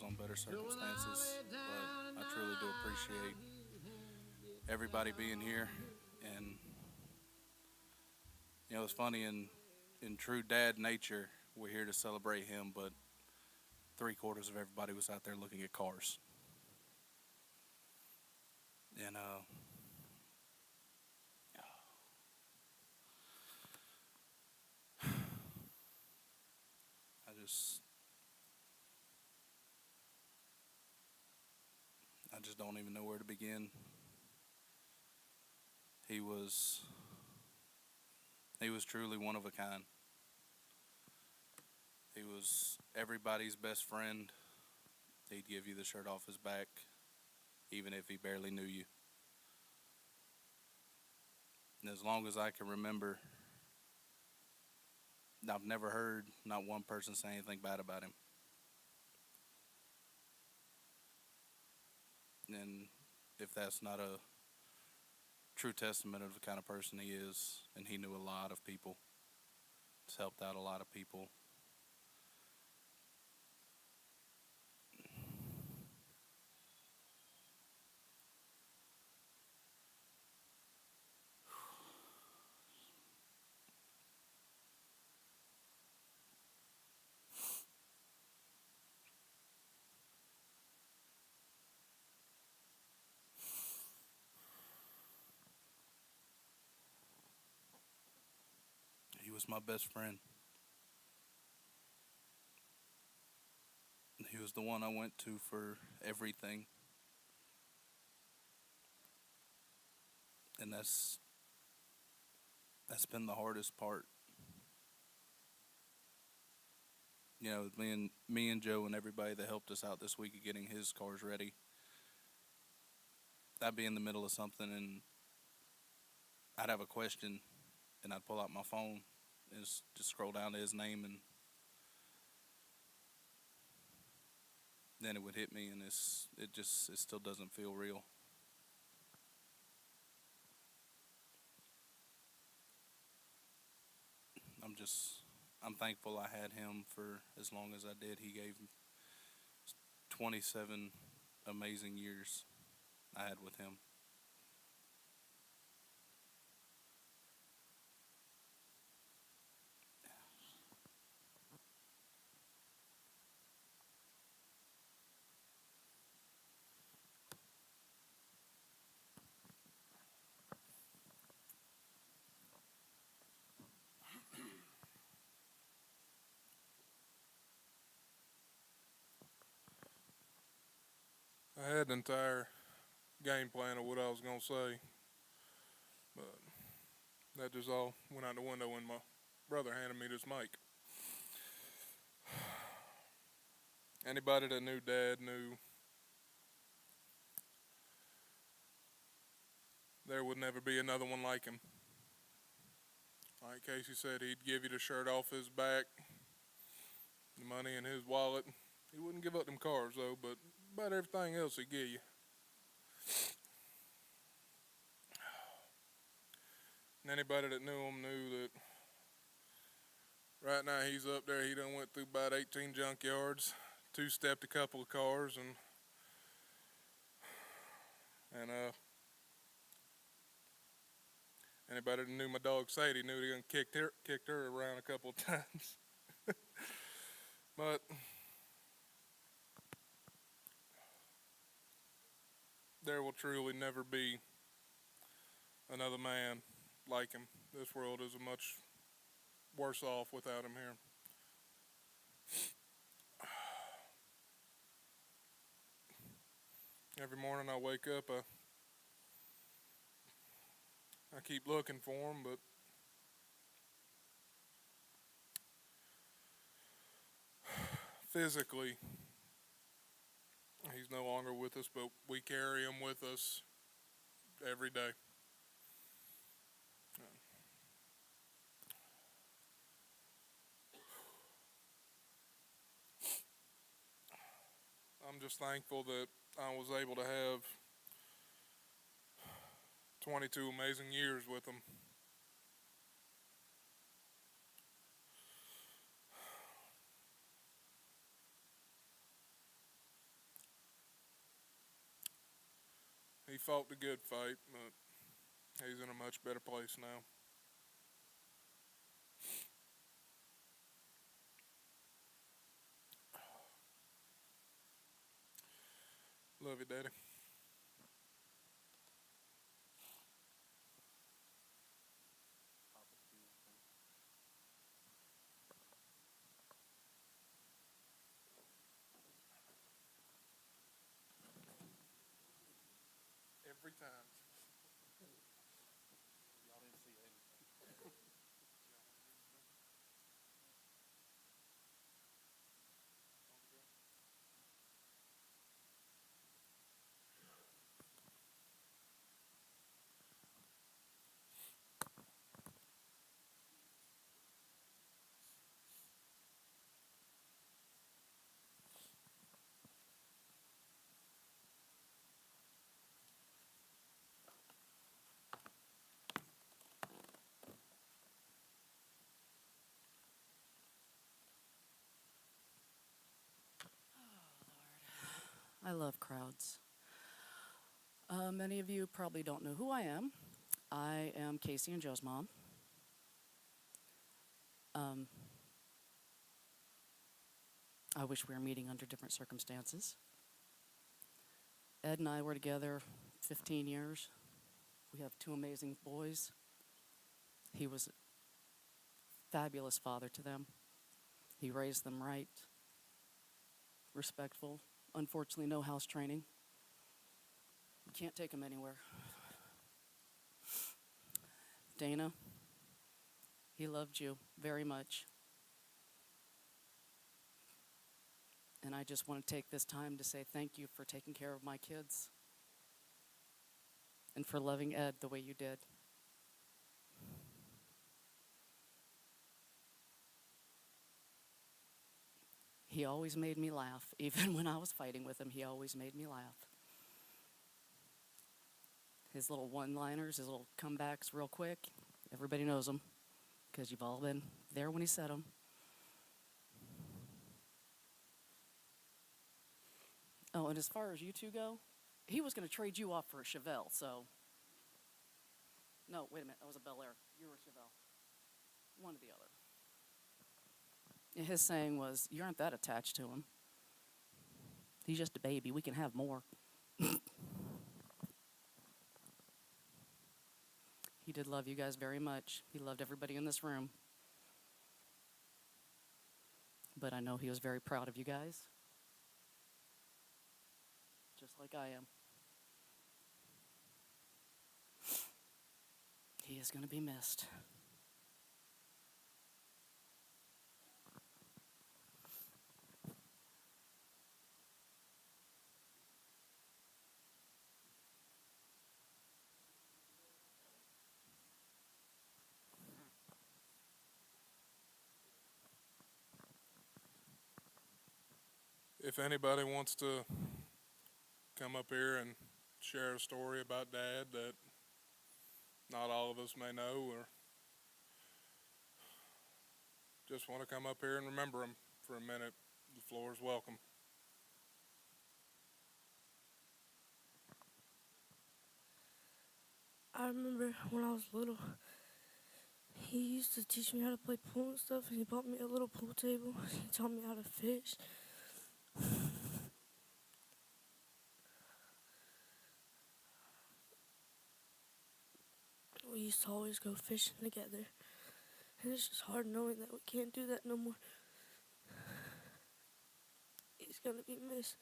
on better circumstances, but I truly do appreciate everybody being here. And it's funny in true dad nature, we're here to celebrate him, but three-quarters of everybody was out there looking at cars. And I just I just don't even know where to begin. He was he was truly one of a kind. He was everybody's best friend. He'd give you the shirt off his back, even if he barely knew you. And as long as I can remember, I've never heard not one person say anything bad about him. And if that's not a true testament of the kind of person he is, and he knew a lot of people, has helped out a lot of people. He was my best friend. He was the one I went to for everything. And that's been the hardest part. Me and Joe and everybody that helped us out this week of getting his cars ready. I'd be in the middle of something and I'd have a question and I'd pull out my phone and just scroll down to his name, and then it would hit me, and it still doesn't feel real. I'm thankful I had him for as long as I did. He gave 27 amazing years I had with him. I had an entire game plan of what I was gonna say, but that just all went out the window when my brother handed me this mic. Anybody that knew Dad knew there would never be another one like him. Like Casey said, he'd give you the shirt off his back, the money in his wallet. He wouldn't give up them cars though, but about everything else he'd give you. And anybody that knew him knew that right now he's up there. He done went through about 18 junkyards, two-stepped a couple of cars, and anybody that knew my dog Sadie knew he done kicked her around a couple of times. But there will truly never be another man like him. This world is a much worse off without him here. Every morning I wake up, I keep looking for him, but physically he's no longer with us, but we carry him with us every day. I'm just thankful that I was able to have 22 amazing years with him. he fought the good fight, but he's in a much better place now. Love you, Daddy. Every time. Y'all didn't see anything. I love crowds. Many of you probably don't know who I am. I am Casey and Joe's mom. Um, I wish we were meeting under different circumstances. Ed and I were together 15 years. We have two amazing boys. He was a fabulous father to them. He raised them right, respectful. Unfortunately, no house training. You can't take him anywhere. Dana, he loved you very much. And I just want to take this time to say thank you for taking care of my kids and for loving Ed the way you did. He always made me laugh. Even when I was fighting with him, he always made me laugh. His little one-liners, his little comebacks real quick, everybody knows them because you've all been there when he said them. Oh, and as far as you two go, he was going to trade you off for a Chevelle, so. No, wait a minute, that was a Bel Air. You were a Chevelle. One or the other. And his saying was, you aren't that attached to him. He's just a baby. We can have more. He did love you guys very much. He loved everybody in this room. But I know he was very proud of you guys. Just like I am. He is going to be missed. If anybody wants to come up here and share a story about Dad that not all of us may know, or just want to come up here and remember him for a minute, the floor is welcome. I remember when I was little, he used to teach me how to play pool and stuff, and he bought me a little pool table. He taught me how to fish. We used to always go fishing together, and it's just hard knowing that we can't do that no more. He's gonna be missed.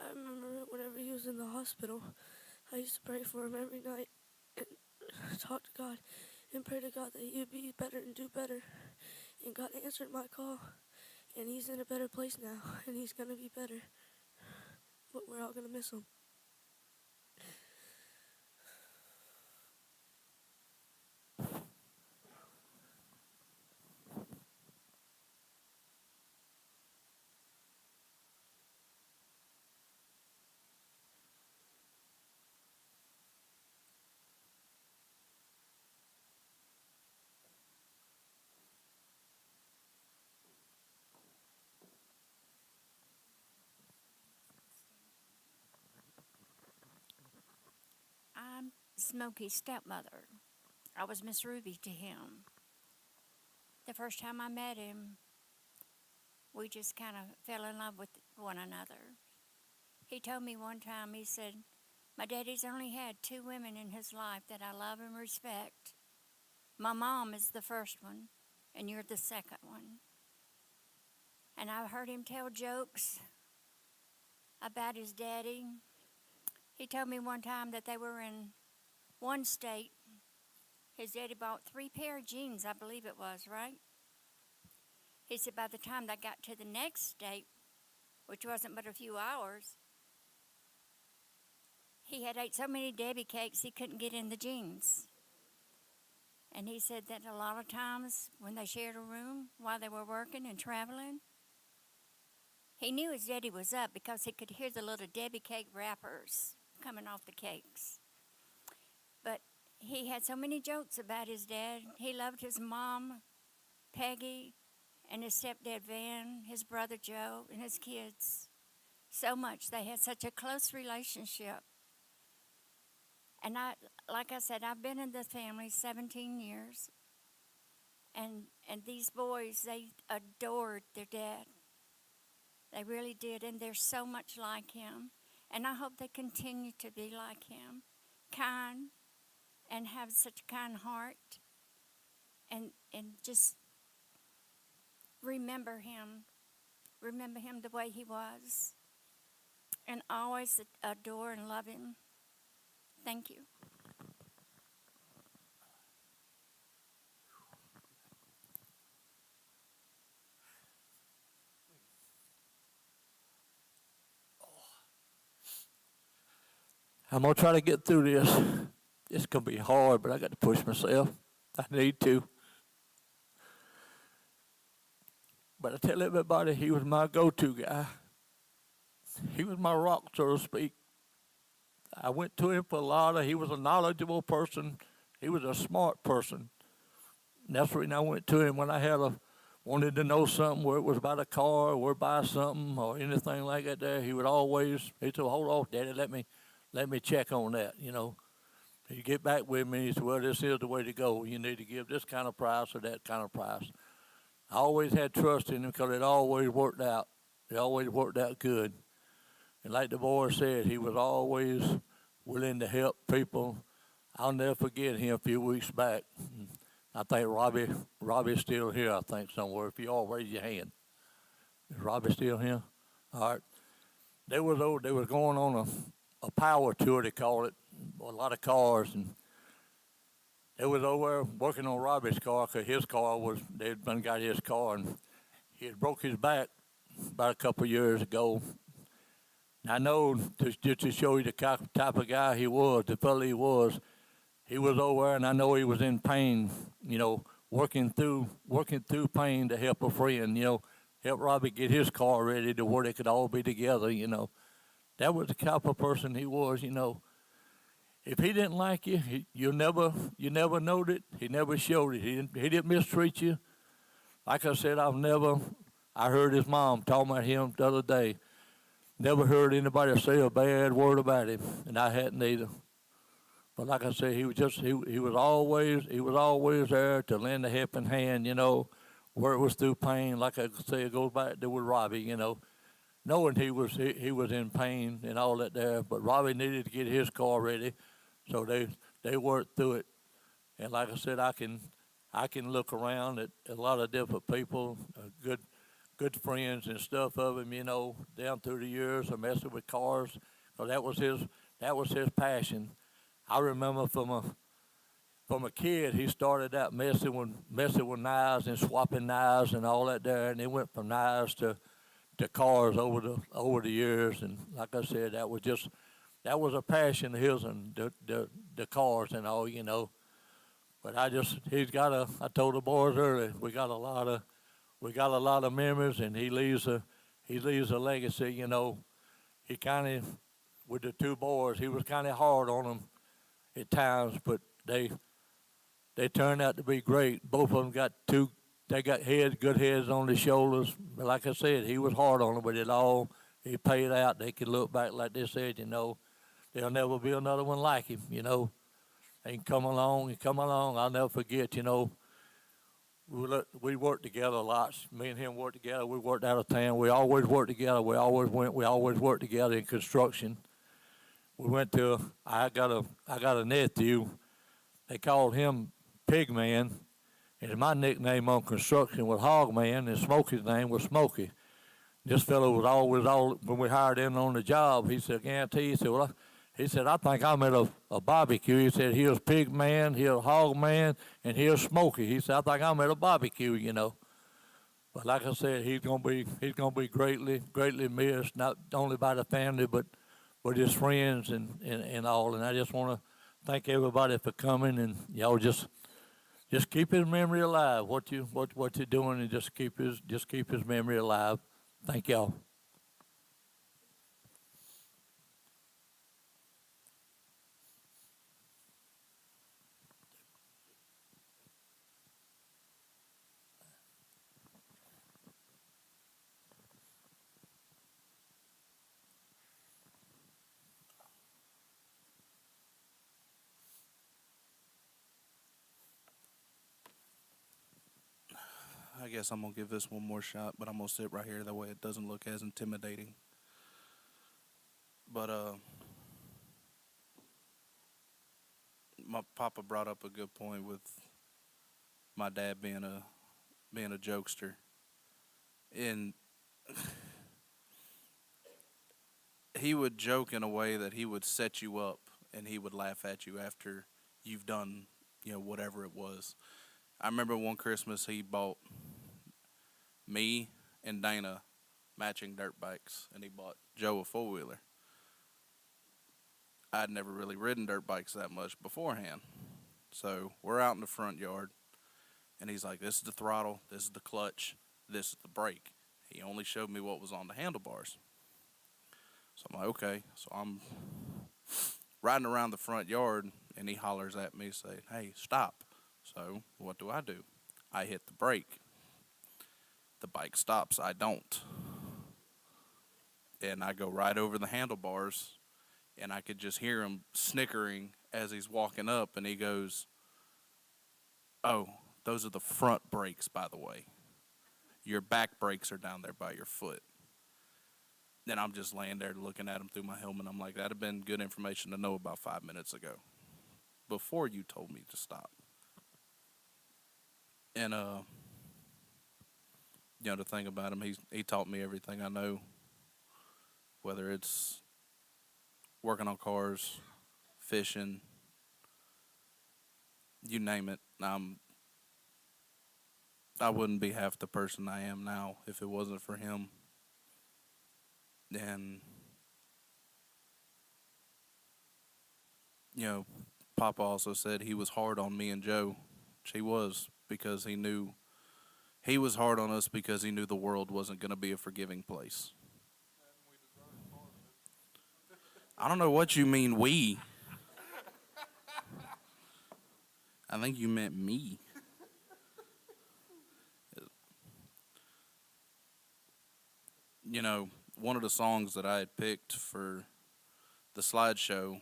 I remember whenever he was in the hospital, I used to pray for him every night and talk to God and pray to God that he'd be better and do better. And God answered my call, and he's in a better place now, and he's gonna be better. But we're all gonna miss him. Smokey's stepmother. I was Miss Ruby to him. The first time I met him, we just kind of fell in love with one another. He told me one time, he said, my daddy's only had 2 women in his life that I love and respect. My mom is the first one, and you're the second one. And I've heard him tell jokes about his daddy. He told me one time that they were in one state. His daddy bought 3 pair of jeans, I believe it was, right? He said by the time they got to the next state, which wasn't but a few hours, he had ate so many Debbie cakes he couldn't get in the jeans. And he said that a lot of times when they shared a room while they were working and traveling, he knew his daddy was up because he could hear the little Debbie cake wrappers coming off the cakes. But he had so many jokes about his dad. He loved his mom, Peggy, and his stepdad, Van, his brother, Joe, and his kids so much. They had such a close relationship. And like I said, I've been in the family 17 years. And these boys, they adored their dad. They really did, and they're so much like him. And I hope they continue to be like him, kind, and have such a kind heart. And just remember him the way he was, and always adore and love him. Thank you. I'm going to try to get through this. It's going to be hard, but I got to push myself. I need to. But I tell everybody he was my go-to guy. He was my rock, so to speak. I went to him for he was a knowledgeable person. He was a smart person. And that's the reason I went to him when I wanted to know something, where it was about a car or buy something or anything like that there. He said, hold on, Daddy, let me check on that, you know. He'd get back with me. He said, well, this is the way to go. You need to give this kind of price or that kind of price. I always had trust in him because it always worked out. It always worked out good. And like the boy said, he was always willing to help people. I'll never forget him a few weeks back. I think Robbie's still here, I think, somewhere. If you all raise your hand. Is Robbie still here? All right. They was going on a power tour, they call it, a lot of cars, and they was over working on Robbie's car because his car they'd got his car, and he had broke his back about a couple of years ago. And I know, just to show you the type of guy he was, the fella he was over there, and I know he was in pain, you know, working through pain to help a friend, you know, help Robbie get his car ready to where they could all be together, you know. That was the type of person he was, you know. If he didn't like you, you never knowed it. He never showed it. He didn't mistreat you. Like I said, I heard his mom talking about him the other day. Never heard anybody say a bad word about him, and I hadn't either. But like I said, he was always there to lend a helping hand, you know, where it was through pain. Like I say, it goes back to with Robbie, you know. Knowing he was in pain and all that there, but Robbie needed to get his car ready, so they worked through it. And like I said, I can look around at a lot of different people, good friends and stuff of him, you know, down through the years of messing with cars, because that was his passion. I remember from a kid, he started out messing with knives and swapping knives and all that there, and he went from knives to cars over the years, and like I said, that was a passion of his, and the cars and all, you know. But I told the boys earlier, we got a lot of memories, and he leaves a legacy, you know. He kind of, with the 2 boys, he was kind of hard on them at times, but they turned out to be great. Both of them got good heads on their shoulders. But like I said, he was hard on them, but he paid out. They could look back like they said, you know, there'll never be another one like him, you know. and come along and come along. I'll never forget, we worked together lots. Me and him worked together. We worked out of town. We always worked together. We always worked together in construction. We went to, I got a nephew. They called him Pigman, and my nickname on construction was Hogman, and Smokey's name was Smokey. This fellow was always, when we hired him on the job, he said, guarantee, he said, I think I'm at a barbecue. He said, here's Pig Man, here's Hog Man, and here's Smokey. He said, I think I'm at a barbecue. But like I said, he's gonna be greatly missed, not only by the family, but his friends and all. And I just want to thank everybody for coming, and y'all just keep his memory alive. What you're doing, and just keep his memory alive. Thank y'all. I guess I'm gonna give this one more shot, but I'm gonna sit right here. That way it doesn't look as intimidating. But my papa brought up a good point with my dad being a jokester, and he would joke in a way that he would set you up, and he would laugh at you after you've done whatever it was. I remember one Christmas he bought me and Dana matching dirt bikes, and he bought Joe a four wheeler. I'd never really ridden dirt bikes that much beforehand. So we're out in the front yard, and he's like, this is the throttle, this is the clutch, this is the brake. He only showed me what was on the handlebars. So I'm like, okay. So I'm riding around the front yard, and he hollers at me saying, hey, stop. So what do? I hit the brake. The bike stops. I don't. And I go right over the handlebars, and I could just hear him snickering as he's walking up, and he goes, oh, those are the front brakes, by the way. Your back brakes are down there by your foot. Then I'm just laying there looking at him through my helmet. I'm like, that'd have been good information to know about 5 minutes ago, before you told me to stop. And the thing about him, he taught me everything I know, whether it's working on cars, fishing, you name it. I wouldn't be half the person I am now if it wasn't for him. And Papa also said he was hard on me and Joe. He was, because he was hard on us because he knew the world wasn't going to be a forgiving place. I don't know what you mean, we. I think you meant me. One of the songs that I had picked for the slideshow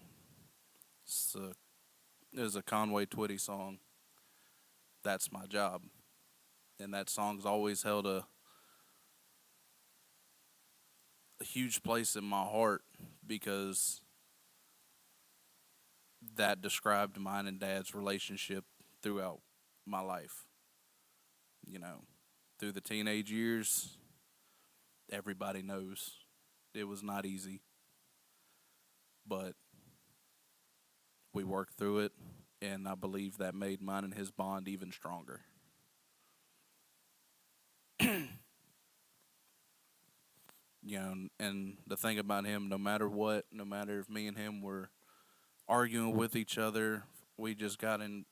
is a Conway Twitty song. That's my job. And that song's always held a huge place in my heart, because that described mine and Dad's relationship throughout my life. Through the teenage years, everybody knows it was not easy, but we worked through it, and I believe that made mine and his bond even stronger. And the thing about him, no matter what, no matter if me and him were arguing with each other, we just got in,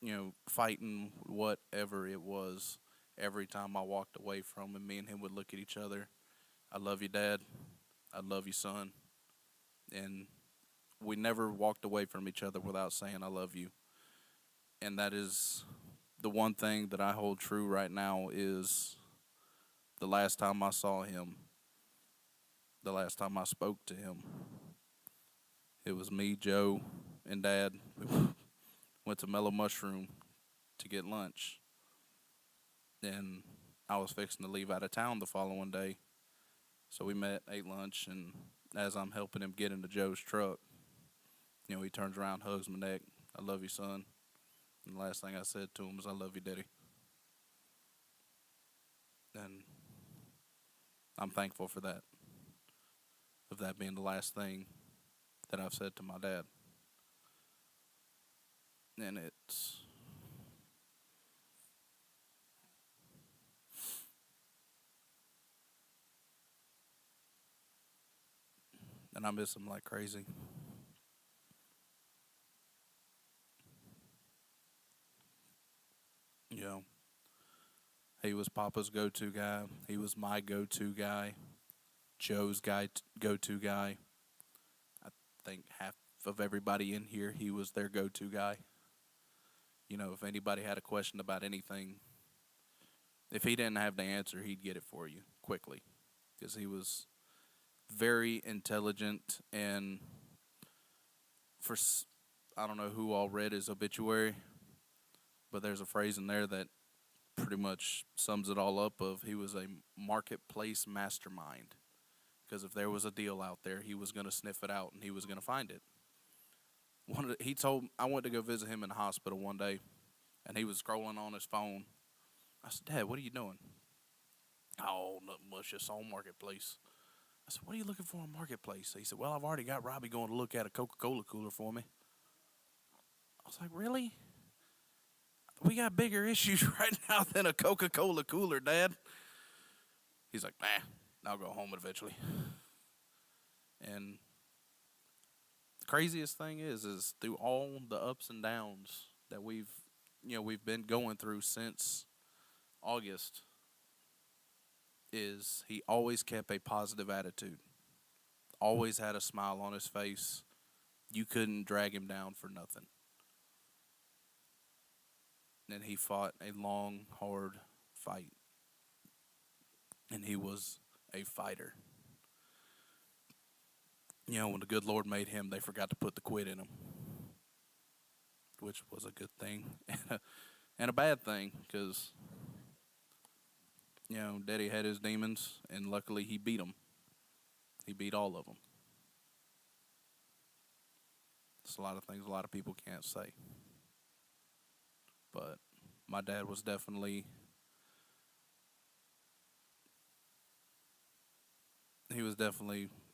fighting, whatever it was. Every time I walked away from him, me and him would look at each other. I love you, Dad. I love you, son. And we never walked away from each other without saying, I love you. And that is the one thing that I hold true right now. Is the last time I saw him, the last time I spoke to him, it was me, Joe, and Dad. went to Mellow Mushroom to get lunch. And I was fixing to leave out of town the following day. So we met, ate lunch, and as I'm helping him get into Joe's truck, he turns around, hugs my neck. I love you, son. And the last thing I said to him was, I love you, Daddy. And I'm thankful for that, of that being the last thing that I've said to my dad. And I miss him like crazy. You know, he was Papa's go-to guy. He was my go-to guy. Joe's go-to guy. I think half of everybody in here, he was their go-to guy. If anybody had a question about anything, if he didn't have the answer, he'd get it for you quickly, because he was very intelligent. And I don't know who all read his obituary, but there's a phrase in there that pretty much sums it all up. Of he was a marketplace mastermind, because if there was a deal out there, he was going to sniff it out and he was going to find it. I went to go visit him in the hospital one day, and he was scrolling on his phone. I said, Dad, what are you doing? Oh, nothing much, just on Marketplace. I said, what are you looking for on Marketplace? He said, well, I've already got Robbie going to look at a Coca-Cola cooler for me. I was like, really? We got bigger issues right now than a Coca-Cola cooler, Dad. He's like, nah, I'll go home eventually. And the craziest thing is through all the ups and downs that we've been going through since August, is he always kept a positive attitude. Always had a smile on his face. You couldn't drag him down for nothing. And he fought a long, hard fight. And he was a fighter. When the good Lord made him, they forgot to put the quit in him, which was a good thing and a bad thing, because Daddy had his demons, and luckily he beat them. He beat all of them. It's a lot of things a lot of people can't say. But my dad was definitely,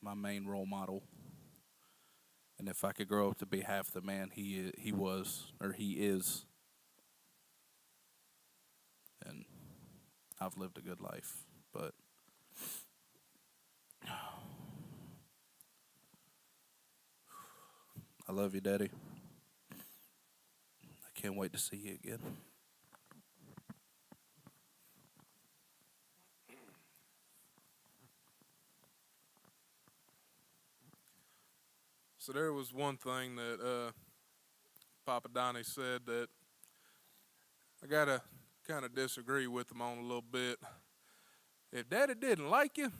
my main role model. And if I could grow up to be half the man he was, or he is, and I've lived a good life. But I love you, Daddy. I can't wait to see you again. So there was one thing that Papa Donnie said that I gotta kind of disagree with him on a little bit. If Daddy didn't like you,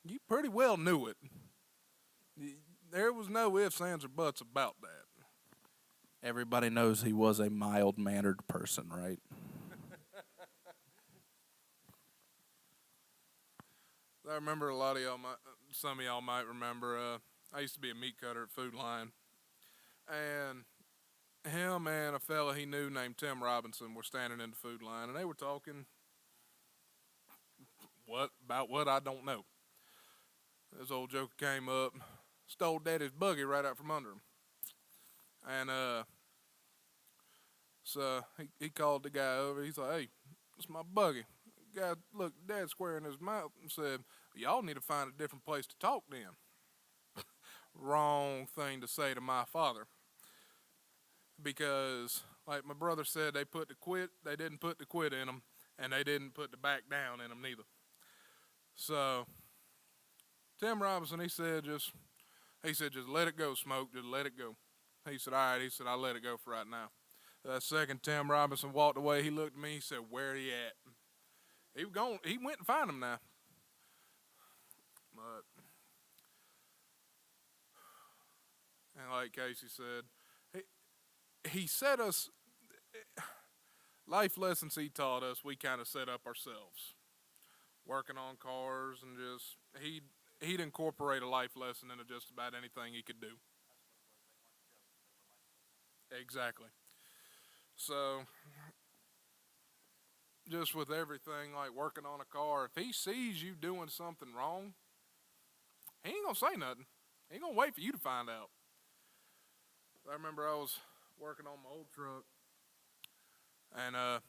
you pretty well knew it. There was no ifs, ands, or buts about that. Everybody knows he was a mild-mannered person, right? I remember some of y'all might remember, I used to be a meat cutter at Food Line. And him and a fella he knew named Tim Robinson were standing in the food line, and they were talking about what I don't know. This old joker came up, stole Daddy's buggy right out from under him. And so he called the guy over. He's like, hey, it's my buggy. The guy looked Dad square in his mouth and said, y'all need to find a different place to talk then. Wrong thing to say to my father. Because, like my brother said, they didn't put the quit in them, and they didn't put the back down in them neither. So, Tim Robinson, he said, just let it go, Smoke, just let it go. He said, all right, he said, I'll let it go for right now. That second Tim Robinson walked away, he looked at me, he said, where he at? He went and found him now. But, and like Casey said, he set us life lessons he taught us, we kind of set up ourselves. Working on cars and just he'd incorporate a life lesson into just about anything he could do. Exactly. So just with everything like working on a car, if he sees you doing something wrong, he ain't gonna say nothing. He ain't gonna wait for you to find out. I remember I was working on my old truck, and I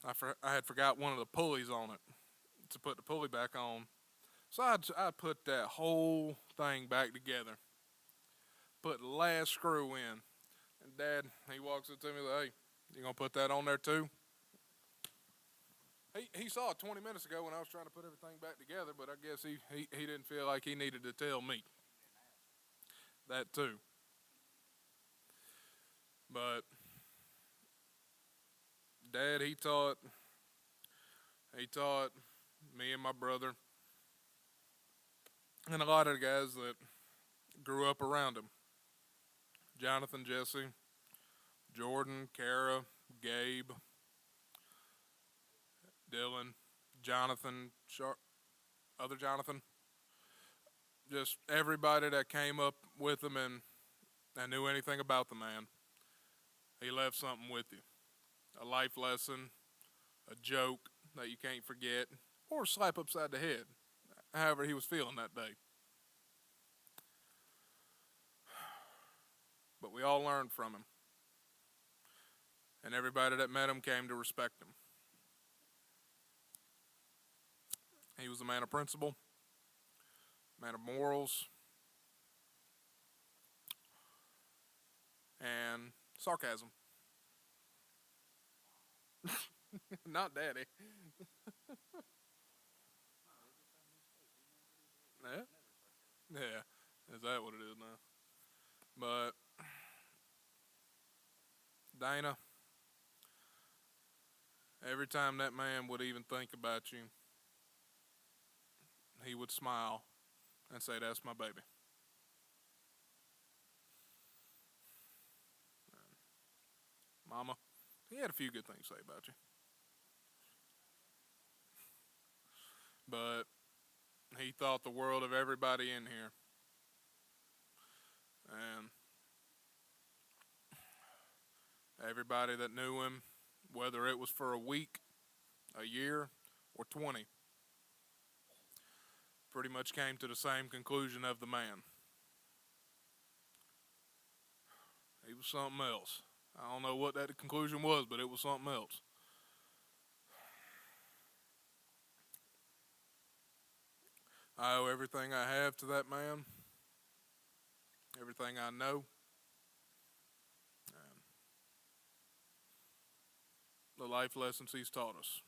had forgot one of the pulleys on it to put the pulley back on. So I put that whole thing back together, put the last screw in, and Dad he walks up to me like, "Hey, you gonna put that on there too?" He saw it 20 minutes ago when I was trying to put everything back together, but I guess he didn't feel like he needed to tell me that too. But Dad he taught me and my brother and a lot of the guys that grew up around him. Jonathan, Jesse, Jordan, Kara, Gabe, Dylan, Jonathan, other Jonathan, just everybody that came up with him and knew anything about the man. He left something with you. A life lesson, a joke that you can't forget, or a slap upside the head, however he was feeling that day. But we all learned from him. And everybody that met him came to respect him. He was a man of principle, man of morals, and sarcasm. Not daddy. Yeah? Yeah. Is that what it is now? But Dana, every time that man would even think about you, he would smile and say, "That's my baby." Mama, he had a few good things to say about you. But he thought the world of everybody in here. And everybody that knew him, whether it was for a week, a year, or 20, pretty much came to the same conclusion of the man. He was something else. I don't know what that conclusion was, but it was something else. I owe everything I have to that man, everything I know. And the life lessons he's taught us.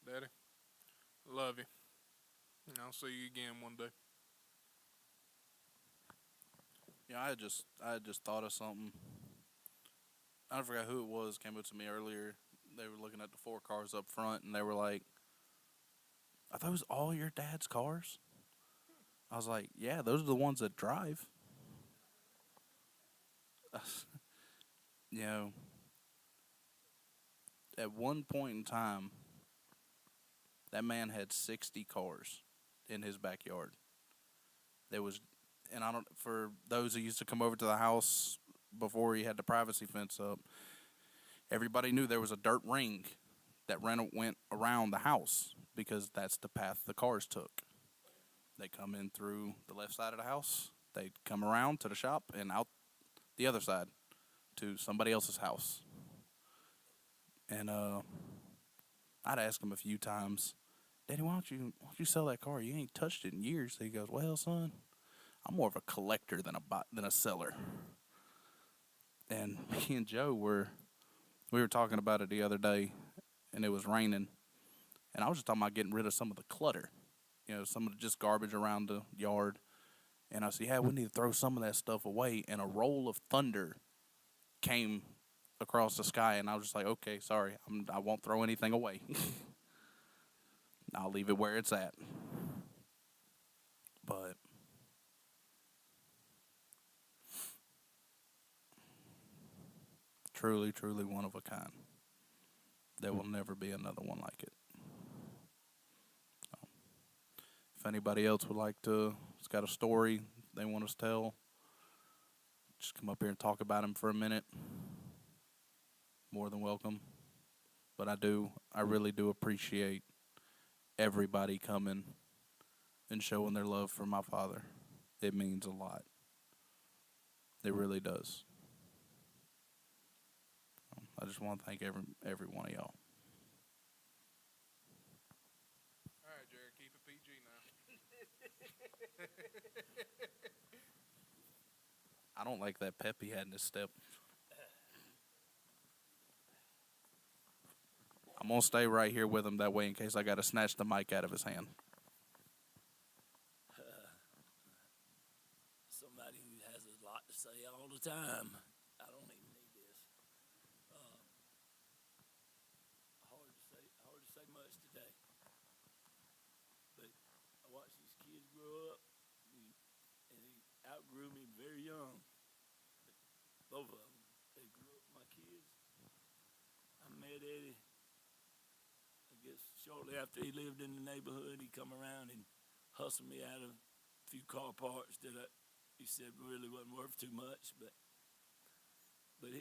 Daddy, love you. And I'll see you again one day. Yeah, I had just thought of something. I forgot who it was. Came up to me earlier. They were looking at the 4 cars up front, and they were like, "Are those all your dad's cars?" I was like, "Yeah, those are the ones that drive." you know, at one point in time, that man had 60 cars in his backyard. There was, and I don't. For those who used to come over to the house before he had the privacy fence up, everybody knew there was a dirt ring that went around the house because that's the path the cars took. They come in through the left side of the house. They come around to the shop and out the other side to somebody else's house. And I'd ask him a few times, "Daddy, why don't you sell that car? You ain't touched it in years." He goes, "Well, son, I'm more of a collector than a seller." And me and Joe we were talking about it the other day, and it was raining, and I was just talking about getting rid of some of the clutter, some of the just garbage around the yard. And I said, "Yeah, we need to throw some of that stuff away." And a roll of thunder came across the sky, and I was just like, "Okay, sorry, I won't throw anything away. I'll leave it where it's at." But truly, truly one of a kind. There will never be another one like it. If anybody else would like to, it's got a story they want us to tell, just come up here and talk about him for a minute. More than welcome. But I really do appreciate everybody coming and showing their love for my father. It means a lot. It really does. I just want to thank every one of y'all. All right, Jared, keep it PG now. I don't like that pep he had in his step. I'm gonna stay right here with him that way in case I gotta snatch the mic out of his hand. Somebody who has a lot to say all the time. I don't even need this. Hard to say much today. But I watched these kids grow up, and they outgrew me very young. But both of them, they grew up my kids. I met Eddie. I guess shortly after he lived in the neighborhood, he come around and hustled me out of a few car parts that he said really wasn't worth too much. But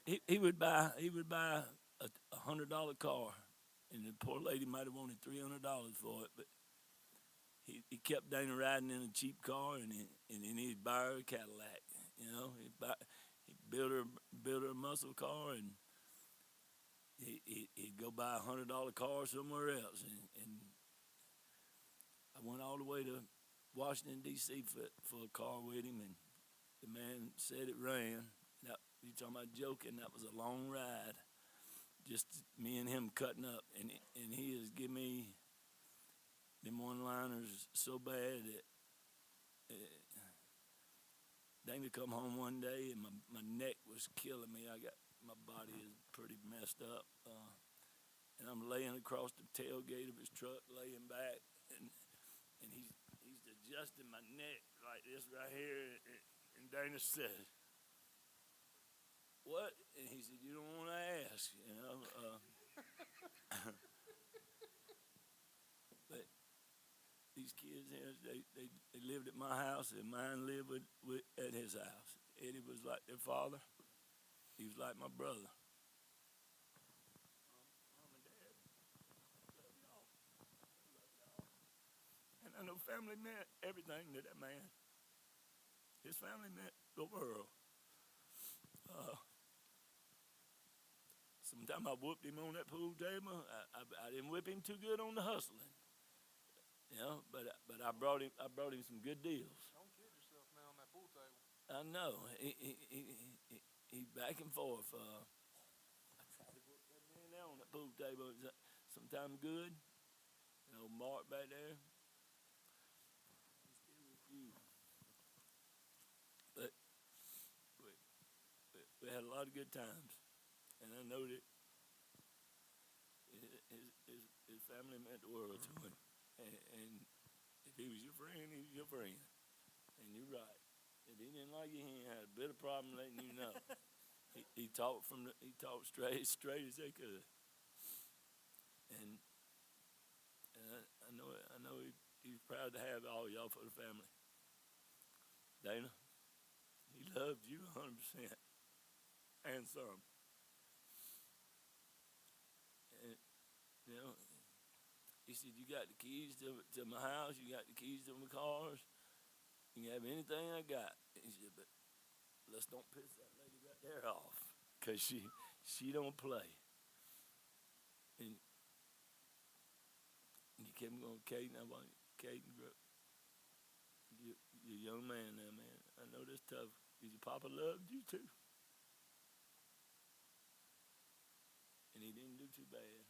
he would buy a $100 car, and the poor lady might have wanted $300 for it, but he kept Dana riding in a cheap car, and then he'd buy her a Cadillac. You know, he build her a muscle car, and he'd go buy $100 car somewhere else, and I went all the way to Washington D.C. for a car with him, and the man said it ran. Now, you talking about joking? That was a long ride, just me and him cutting up, and he has given me them one-liners so bad that Dana come home one day and my neck was killing me. My body is pretty messed up, and I'm laying across the tailgate of his truck, laying back, and he's adjusting my neck like this right here, and Dana said, "What?" And he said, "You don't want to ask, you know." But these kids here, they lived at my house, and mine lived at his house. Eddie was like their father. He was like my brother. Mom and Dad, love y'all. Love y'all. And I know family meant everything to that man. His family meant the world. Sometimes I whooped him on that pool table. I didn't whip him too good on the hustling, you know. But I brought him some good deals. Don't kid yourself now on that pool table. I know he back and forth. I tried to whoop that man down on that pool table. Sometimes good. You know, Mark back there. He's still with you. But we had a lot of good times, and I know that his family meant the world to him. And if he was your friend, he was your friend. And you're right. If he didn't like you, he ain't had a bit of problem letting you know. he talked straight as they could. And I know he's proud to have all y'all for the family. Dana, he loved you 100%, and some. And you know, he said, "You got the keys to my house. You got the keys to my cars. You can have anything I got." He said, "But let's don't piss that lady right there off, 'cause she don't play." And you kept going, Caden. I want Caden, you're a young man now, man. I know this tough. 'Cause your papa loved you too, and he didn't do too bad.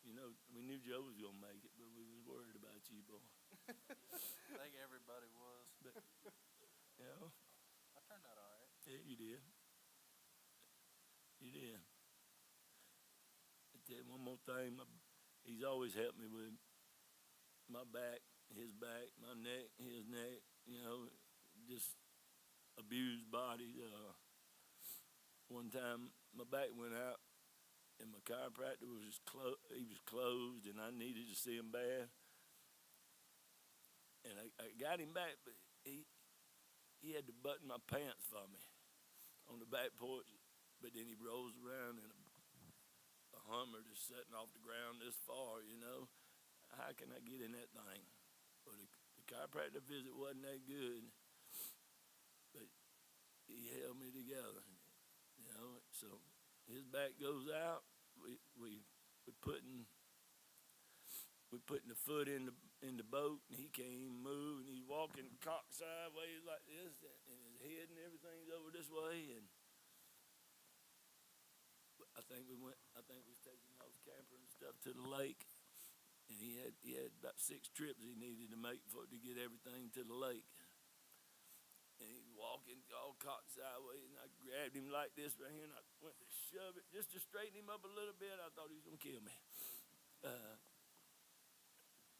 You know, we knew Joe was gonna make it, but we was worried about you, boy. I think everybody was. But you know, I turned out all right. yeah, you did. You did. I tell you one more thing. He's always helped me with my back, his back, my neck, his neck. You know, just abused body. one time my back went out and my chiropractor he was closed and I needed to see him bad. And I got him back, but he had to button my pants for me on the back porch. But then he rolls around in a Hummer just sitting off the ground this far, you know. How can I get in that thing? Well, the chiropractor visit wasn't that good, but he held me together, you know. So his back goes out. We putting the foot in the boat, and he can't even move, and he's walking cocked sideways like this, and his head and everything's over this way. And I think we was taking off camper and stuff to the lake, and he had about 6 trips he needed to make to get everything to the lake. And he's walking all cocked sideways, and I grabbed him like this right here, and I went to shove it just to straighten him up a little bit. I thought he was gonna kill me.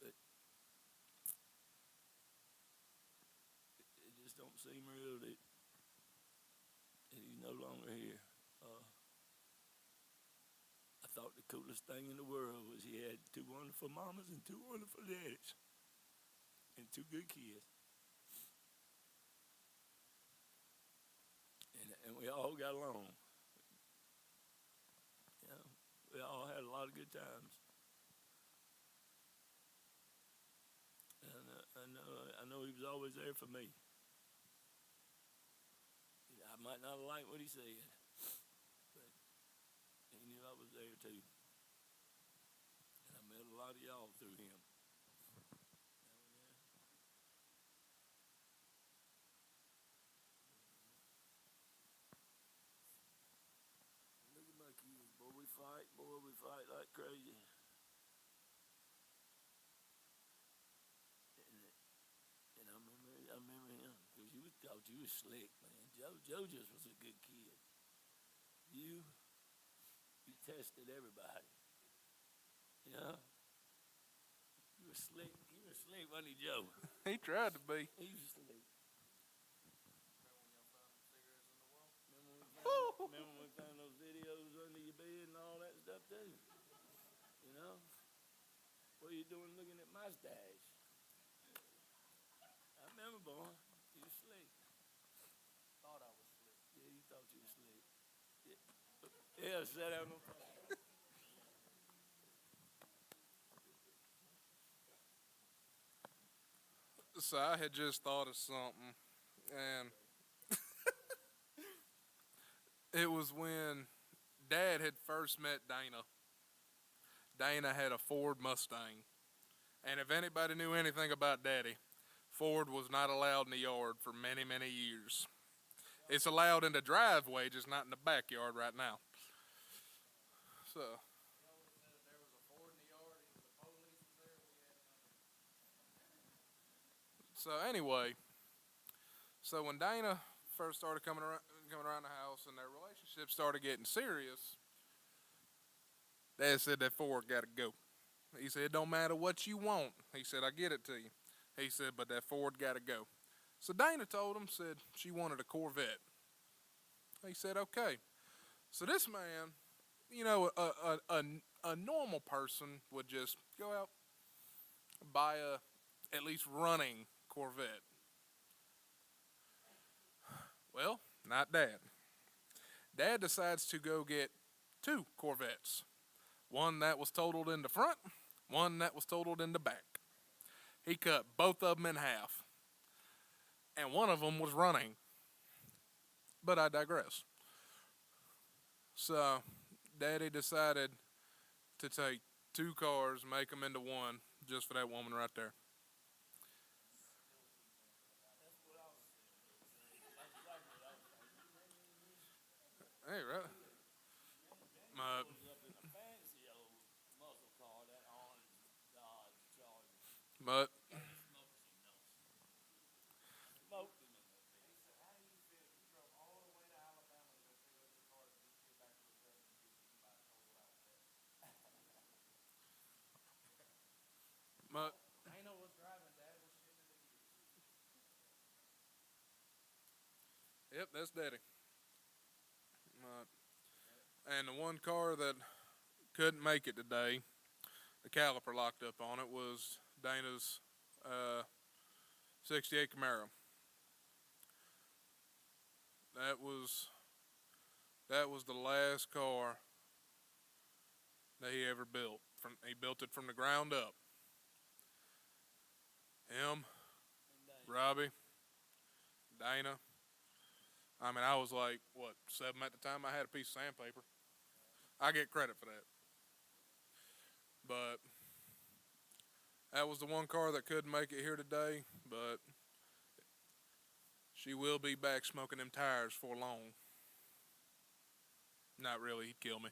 But it just don't seem real that he's no longer here. I thought the coolest thing in the world was he had 2 wonderful mamas and 2 wonderful daddies and 2 good kids. And we all got along. You know, we all had a lot of good times. And I know he was always there for me. I might not have liked what he said, but he knew I was there too. And I met a lot of y'all through him. Look at my kids, boy. We fight like crazy. And I remember him because you was slick, man. Joe just was a good kid. You tested everybody. You know? You were slick, wasn't he, Joe? He tried to be. He was slick. Remember when we found those videos under your bed and all that stuff too? You know? What are you doing looking at my stash? I remember, boy. You were slick. Thought I was slick. Yeah, you thought you were slick. Yeah, sit down on the phone. So I had just thought of something, and it was when Dad had first met Dana. Dana had a Ford Mustang. And if anybody knew anything about Daddy, Ford was not allowed in the yard for many, many years. It's allowed in the driveway, just not in the backyard right now. So, anyway, so when Dana first started coming around the house and their relationship started getting serious, Dad said that Ford got to go. He said, it don't matter what you want. He said, I get it to you. He said, but that Ford got to go. So Dana told him, said she wanted a Corvette. He said, okay. So this man, you know, a normal person would just go out, buy a at least running Corvette. Well, not Dad. Dad decides to go get 2 Corvettes. One that was totaled in the front, one that was totaled in the back. He cut both of them in half. And one of them was running. But I digress. So, Daddy decided to take 2 cars, make them into one, just for that woman right there. Hey, right. My, but but Dana was driving, Dad was shitting in the gears. yep, that's Daddy. But And the one car that couldn't make it today, the caliper locked up on it, was Dana's 68 Camaro. That was the last car that he ever built. He built it from the ground up. Him, Robbie, Dana. I mean, I was like, what, 7 at the time? I had a piece of sandpaper. I get credit for that. But that was the one car that couldn't make it here today. But she will be back smoking them tires for long. Not really, he'd kill me.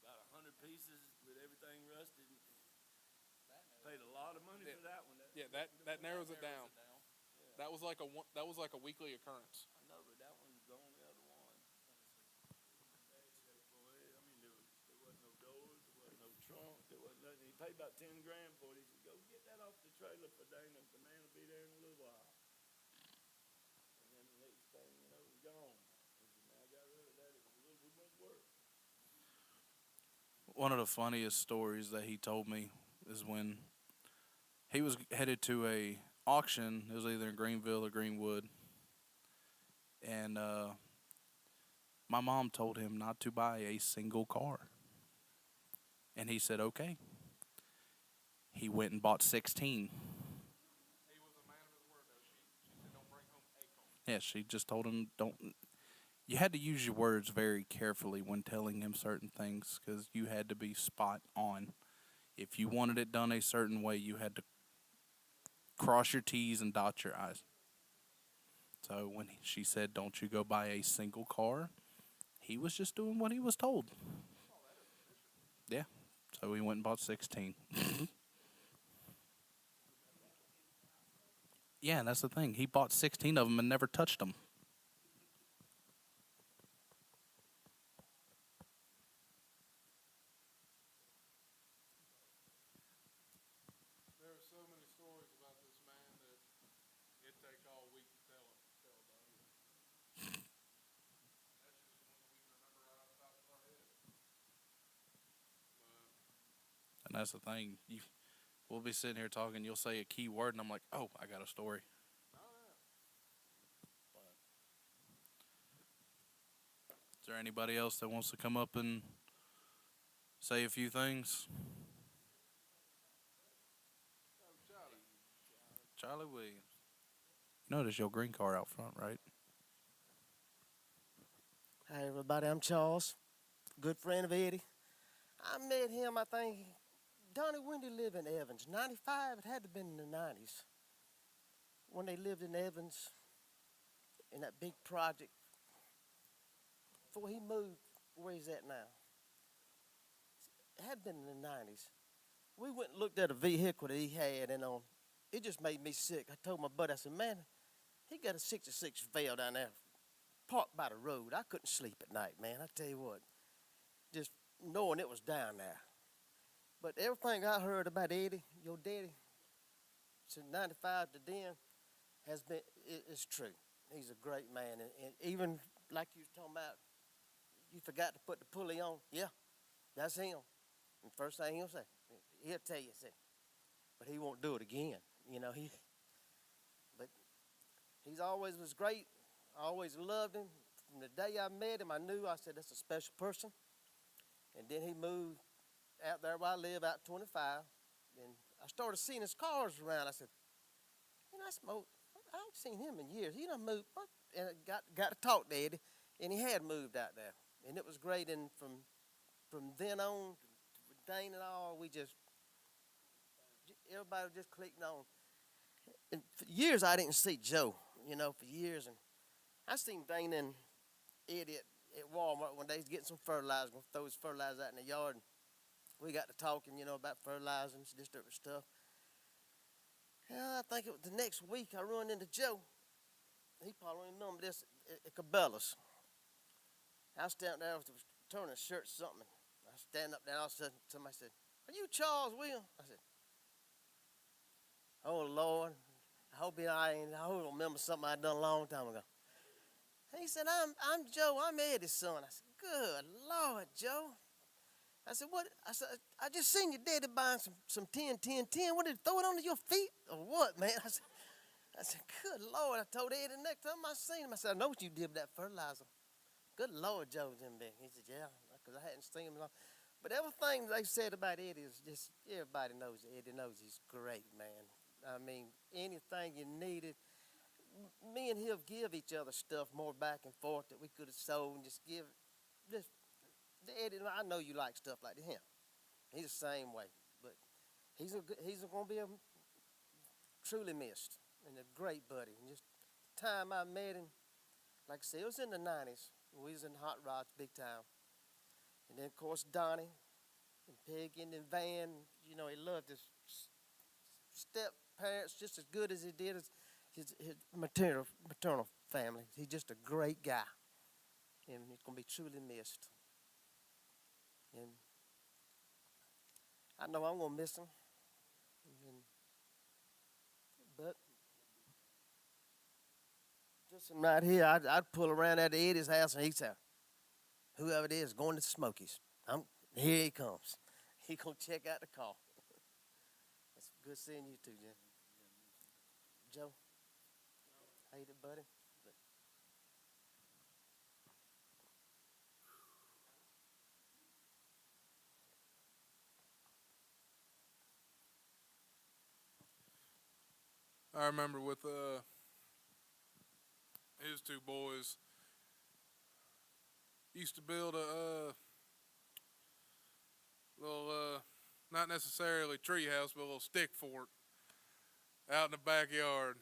About 100 pieces with everything rusted. Paid a lot of money for that one. That narrows it down. That was like a weekly occurrence. I know, but that one's the only other one. I mean, there wasn't no doors, there wasn't no trunk, there wasn't nothing. He paid about 10 grand for it. He said, "Go get that off the trailer for Dana. The man will be there in a little while." And then the next thing you know, it was gone. He said, "Man, I got rid of that. It was a little too much work." One of the funniest stories that he told me is when he was headed to a auction. It was either in Greenville or Greenwood, and my mom told him not to buy a single car, and he said okay. He went and bought 16. He was a man of his word, though. She said, "Don't bring home a car." Yeah, she just told him don't. You had to use your words very carefully when telling him certain things because you had to be spot on. If you wanted it done a certain way, you had to cross your T's and dot your I's. So when she said, "Don't you go buy a single car," he was just doing what he was told. Yeah. So we went and bought 16. Yeah, and that's the thing. He bought 16 of them and never touched them. There are so many stories about this man that it'd take all week to tell them. That's just the ones we can remember right off the top of our head. And that's the thing. We'll be sitting here talking. You'll say a key word, and I'm like, "Oh, I got a story." Is there anybody else that wants to come up and say a few things? Charlie Williams. You notice your green car out front, right? Hi, everybody. I'm Charles, good friend of Eddie. I met him, I think, Donnie, when did he live in Evans? 95? It had to have been in the 90s. When they lived in Evans, in that big project, before he moved where he's at now. It had been in the 90s. We went and looked at a vehicle that he had, and it just made me sick. I told my buddy, I said, "Man, he got a 66 Veil down there parked by the road. I couldn't sleep at night, man. I tell you what, just knowing it was down there." But everything I heard about Eddie, your daddy, since 95 to then, is true. He's a great man. And even like you was talking about, you forgot to put the pulley on. Yeah, that's him. And first thing he'll say, he'll tell you, but he won't do it again. But he's always was great. I always loved him. From the day I met him, I said, that's a special person. And then he moved out there where I live, out 25. And I started seeing his cars around. I said, I ain't seen him in years. He done moved. What? And I got to talk to Eddie, and he had moved out there. And it was great. And from then on, to Dane and all, everybody just clicked on. And for years, I didn't see Joe, for years. And I seen Dane and Eddie at Walmart one day. He's getting some fertilizer, going to throw his fertilizer out in the yard. And we got to talking, about fertilizer and this different stuff. And I think it was the next week I run into Joe. He probably remember this at Cabela's. I was standing there, I was turning a shirt or something. I stand up there, all of a sudden somebody said, "Are you Charles Will?" I said, "Oh Lord, I hope I remember something I done a long time ago." He said, I'm Joe. I'm Eddie's son. I said, "Good Lord, Joe." I said, "What?" I said, "I just seen your daddy buying some 10, 10, 10. What, did he throw it under your feet or what, man?" I said, "Good Lord." I told Eddie the next time I seen him, I said, "I know what you did with that fertilizer." "Good Lord, Joe was in bed." He said, "Yeah," because I hadn't seen him in long. But everything they said about Eddie is just, everybody knows Eddie knows he's great, man. I mean, anything you needed, me and he'll give each other stuff more back and forth that we could have sold and just give. Just Eddie, I know you like stuff like him. He's the same way, but he's going to be truly missed and a great buddy. And just the time I met him, like I said, it was in the '90s. We was in hot rods big time. And then of course Donnie and Peggy and Van, he loved his step parents just as good as he did his maternal family. He's just a great guy, and he's gonna be truly missed. And I know I'm gonna miss him. And, but just right here, I'd pull around at Eddie's house, and he'd say, "Whoever it is going to Smokey's. Here he comes. He gonna check out the car." It's good seeing you too, Jen. Joe, hate it, buddy. But I remember with his two boys used to build a little, not necessarily tree house, but a little stick fort out in the backyard.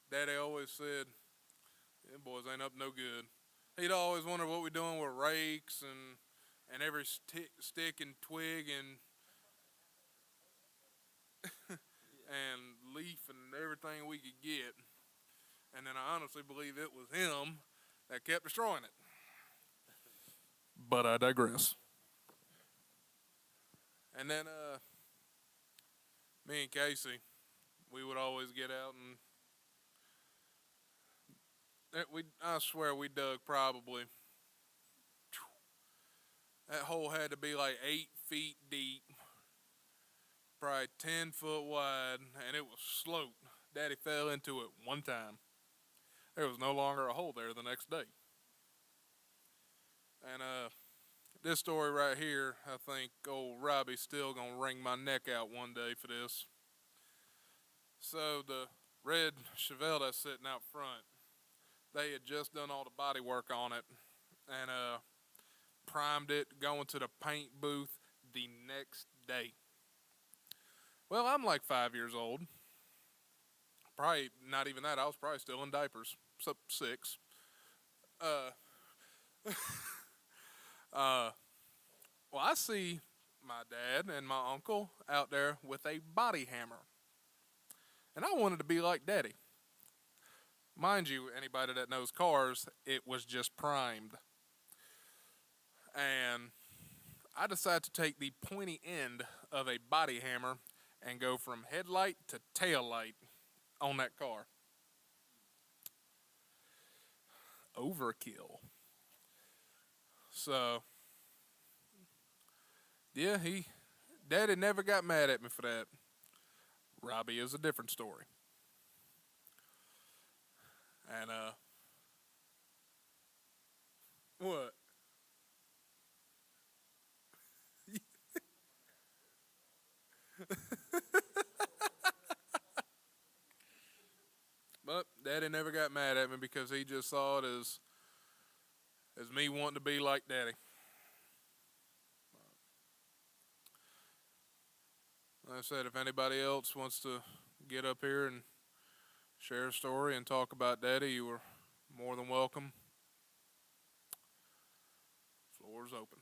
Daddy always said, "Them boys ain't up no good." He'd always wonder what we doing with rakes and every stick and twig and leaf and everything we could get. And then I honestly believe it was him that kept destroying it. But I digress. And then me and Casey, we would always get out and I swear we dug probably, that hole had to be like 8 feet deep, probably 10 foot wide, and it was sloped. Daddy fell into it one time. There was no longer a hole there the next day. And this story right here, I think old Robbie's still gonna wring my neck out one day for this. So the red Chevelle that's sitting out front, they had just done all the body work on it and primed it, going to the paint booth the next day. Well, I'm like 5 years old. Probably not even that. I was probably still in diapers. So 6. Uh, well, I see my dad and my uncle out there with a body hammer. And I wanted to be like Daddy. Mind you, anybody that knows cars, it was just primed. And I decided to take the pointy end of a body hammer and go from headlight to tail light on that car. Overkill. So, yeah, Daddy never got mad at me for that. Robbie is a different story. And, what? But Daddy never got mad at me because he just saw it as me wanting to be like Daddy. Like I said, if anybody else wants to get up here and share a story and talk about Daddy, you are more than welcome. Floor is open.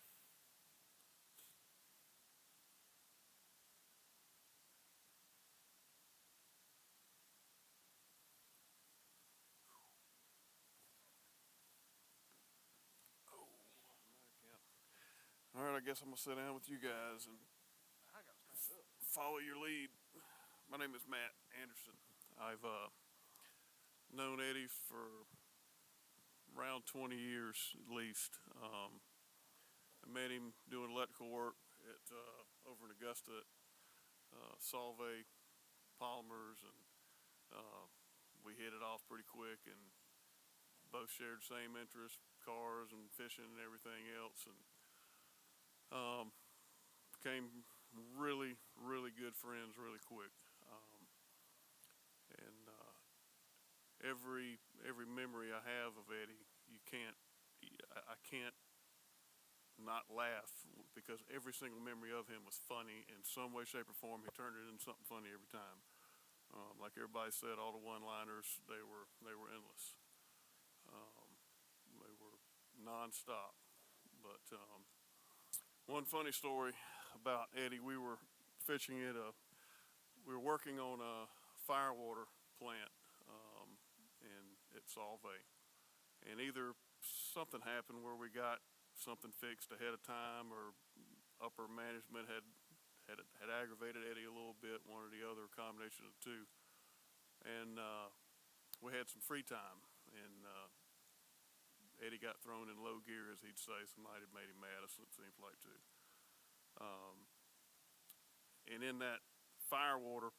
All right, I guess I'm gonna sit down with you guys and follow your lead. My name is Matt Anderson. I've known Eddie for around 20 years at least. I met him doing electrical work at over in Augusta at Solvay Polymers, and we hit it off pretty quick, and both shared the same interests, cars and fishing and everything else, and became really good friends really quick. And every memory I have of Eddie, I can't not laugh because every single memory of him was funny in some way, shape, or form. He turned it into something funny every time. Like everybody said, all the one-liners they were endless. They were nonstop. But one funny story about Eddie: we were working on a firewater plant in at Solvay, and either something happened where we got something fixed ahead of time, or upper management had aggravated Eddie a little bit, one or the other, combination of the two, and we had some free time, and Eddie got thrown in low gear, as he'd say. Somebody had made him mad, it seems like, too. And in that firewater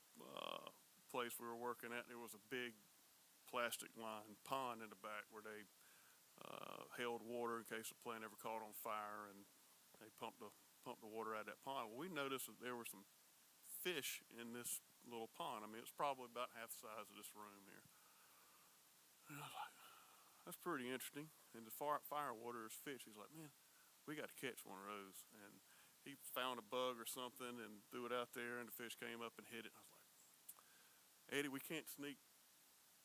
place we were working at, there was a big plastic lined pond in the back where they held water in case the plant ever caught on fire, and they pumped the water out of that pond. Well, we noticed that there were some fish in this little pond. I mean, it's probably about half the size of this room here. And I was like, that's pretty interesting. And the fire water is fish. He's like, man, we got to catch one of those. And he found a bug or something and threw it out there, and the fish came up and hit it. I was like, Eddie, we can't sneak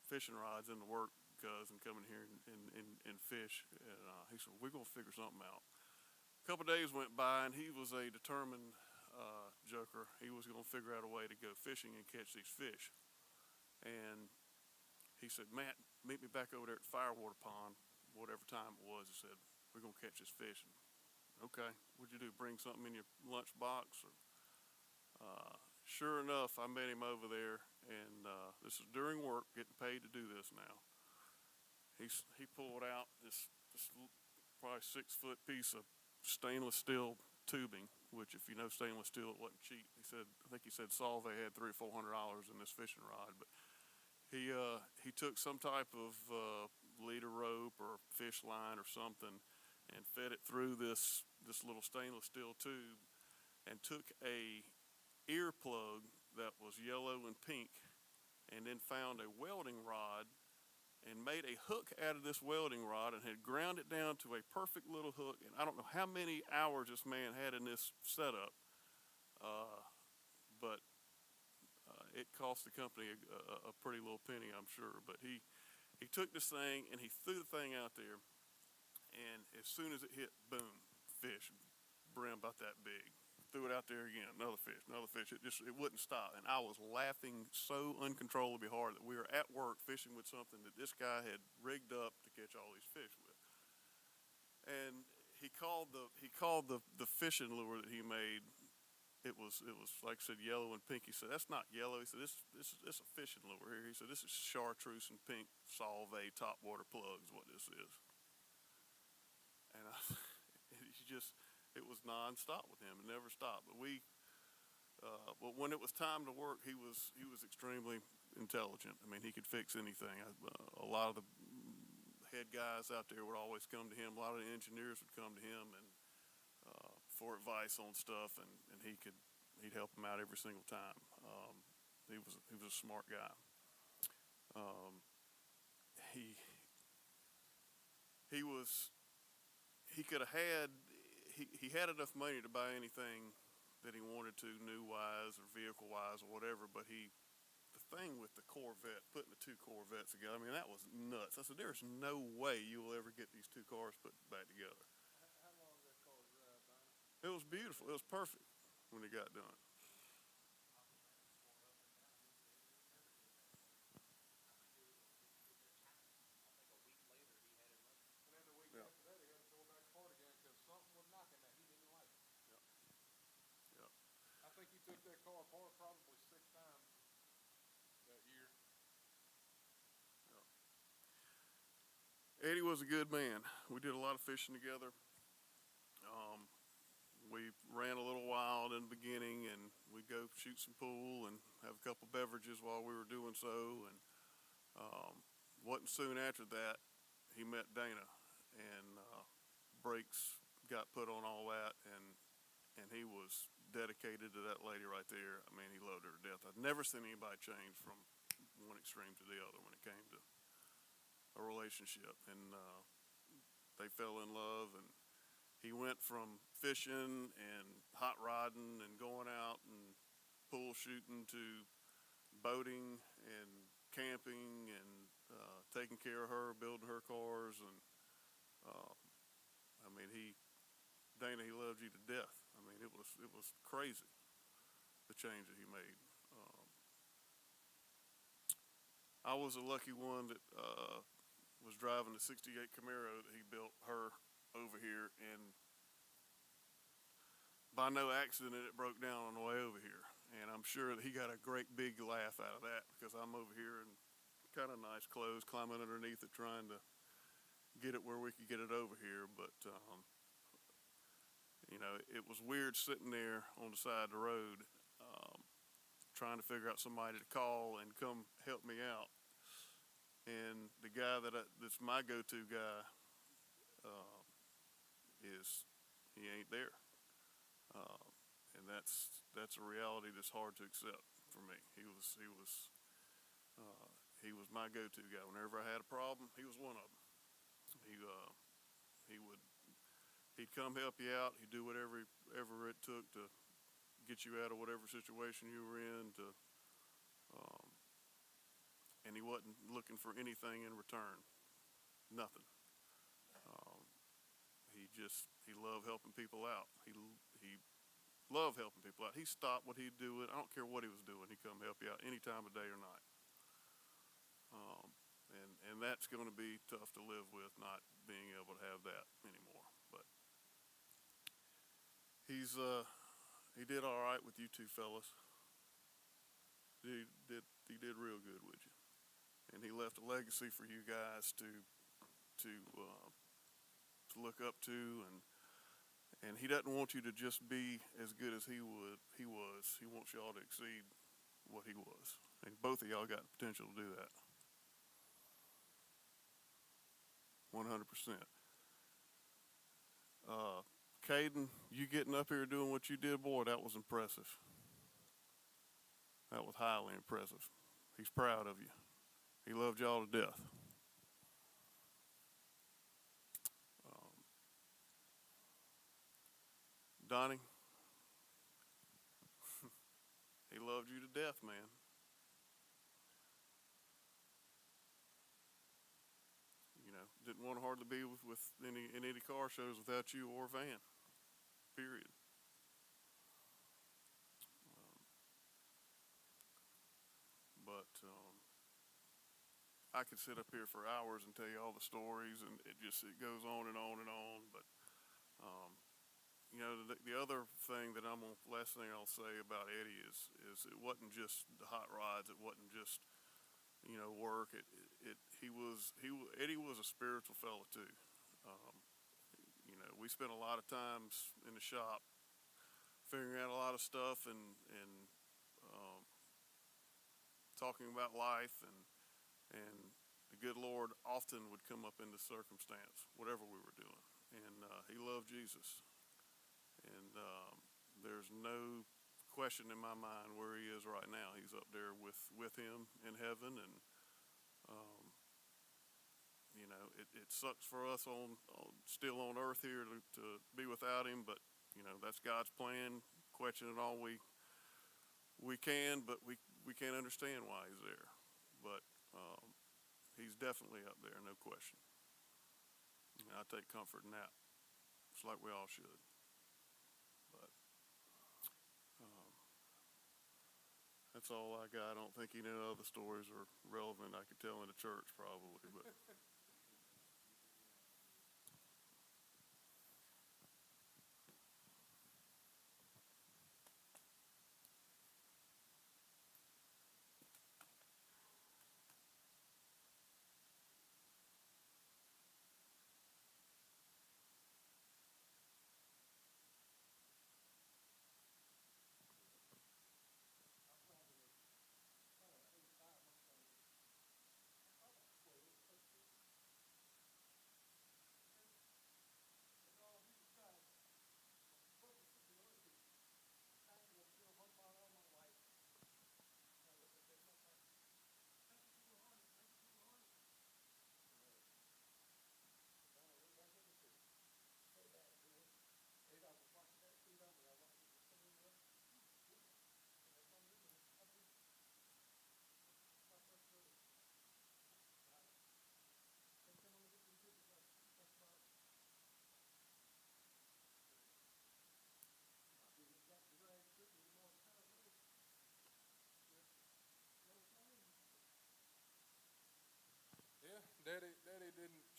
fishing rods into work, cuz, and come in here and fish. And he said, we're going to figure something out. A couple of days went by, and he was a determined joker. He was going to figure out a way to go fishing and catch these fish. And he said, Matt, meet me back over there at the firewater pond, whatever time it was. He said, we're going to catch this fish. And, okay, what'd you do, bring something in your lunch box? Or, sure enough, I met him over there, and this is during work, getting paid to do this now. He pulled out this probably 6-foot piece of stainless steel tubing, which, if you know stainless steel, it wasn't cheap. I think he said Solvay had $300 or $400 in this fishing rod, but he took some type of leader rope or fish line or something and fed it through this little stainless steel tube, and took a earplug that was yellow and pink, and then found a welding rod and made a hook out of this welding rod and had ground it down to a perfect little hook. And I don't know how many hours this man had in this setup, but it cost the company a pretty little penny, I'm sure. But he took this thing and he threw the thing out there, and as soon as it hit, boom, fish, brim about that big. Threw it out there again, another fish. It wouldn't stop. And I was laughing so uncontrollably hard that we were at work fishing with something that this guy had rigged up to catch all these fish with. And he called the fishing lure that he made. It was like I said, yellow and pink. He said, that's not yellow. He said, this is a fishing lure here. He said, this is chartreuse and pink Solvay top water plugs, what this is. And it was nonstop with him. It never stopped. But but when it was time to work, he was extremely intelligent. I mean, he could fix anything. A lot of the head guys out there would always come to him. A lot of the engineers would come to him and for advice on stuff, and he'd help them out every single time. He was a smart guy. He had enough money to buy anything that he wanted to, new-wise or vehicle-wise or whatever, but the thing with the Corvette, putting the two Corvettes together, I mean, that was nuts. I said, there's no way you will ever get these two cars put back together. How long did that car drive, Donnie? It was beautiful. It was perfect when it got done. And then the week Yeah. after that, he had to throw it back apart again because something was knocking that he didn't like. Yeah. I think he took that car apart probably 6 times that year. Eddie was a good man. We did a lot of fishing together. We ran a little wild in the beginning, and we'd go shoot some pool and have a couple beverages while we were doing so. And wasn't soon after that he met Dana, and brakes got put on all that, and he was dedicated to that lady right there. I mean, he loved her to death. I've never seen anybody change from one extreme to the other when it came to a relationship, and they fell in love, and he went from fishing and hot rodding and going out and pool shooting to boating and camping and taking care of her, building her cars, and I mean, Dana, he loved you to death. I mean, it was crazy the change that he made. I was a lucky one that was driving the '68 Camaro that he built her over here, and by no accident it broke down on the way over here. And I'm sure that he got a great big laugh out of that, because I'm over here in kind of nice clothes, climbing underneath it, trying to get it where we could get it over here. But you know, it was weird sitting there on the side of the road, trying to figure out somebody to call and come help me out. And the guy that's my go-to guy is he ain't there, and that's a reality that's hard to accept for me. He was my go-to guy. Whenever I had a problem, he was one of them. He'd come help you out. He'd do whatever it took to get you out of whatever situation you were in. And he wasn't looking for anything in return. Nothing. He loved helping people out. He loved helping people out. He stopped what he'd do. I don't care what he was doing. He'd come help you out any time of day or night. And that's going to be tough to live with, not being able to have that anymore. But he did all right with you two fellas. He did real good with you, and he left a legacy for you guys to look up to, and he doesn't want you to just be as good as he was. He wants y'all to exceed what he was, and both of y'all got the potential to do that. 100%. Caden, you getting up here doing what you did, boy, that was impressive. That was highly impressive. He's proud of you. He loved y'all to death. Donnie, he loved you to death, man. You know, didn't want to hardly be with in any car shows without you or Van. Period. But I could sit up here for hours and tell you all the stories, and it goes on and on and on. But you know, the other thing that last thing I'll say about Eddie is it wasn't just the hot rods. It wasn't just, you know, work. Eddie was a spiritual fella too. You know, we spent a lot of times in the shop figuring out a lot of stuff and talking about life, and the good Lord often would come up into circumstance, whatever we were doing. And he loved Jesus. And there's no question in my mind where he is right now. He's up there with him in heaven. And, you know, it sucks for us still on earth here to be without him. But, you know, that's God's plan. Question it all we can, but we can't understand why he's there. But he's definitely up there, no question. And I take comfort in that. It's like we all should. But that's all I got. I don't think any other stories are relevant. I could tell in the church probably, but.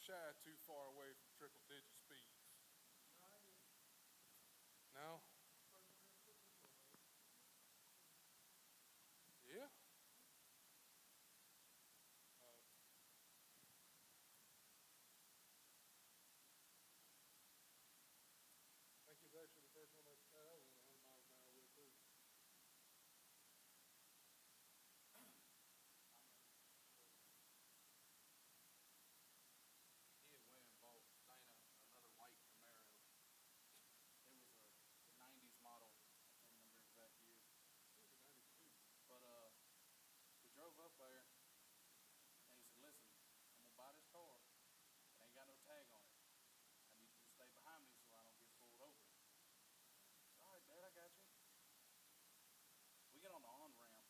shy too far away from triple digit speeds. No? Yeah. Uh, I think he was actually the first one that I went 100 miles an hour with too. He had went and bought Dana another white Camaro. It was a '90s model. I can't remember exact year. I think it was a 92. But we drove up there and he said, "Listen, I'm gonna buy this car. It ain't got no tag on it. I need you to stay behind me so I don't get pulled over." I said, "All right, Dad, I got you." We get on the on ramp,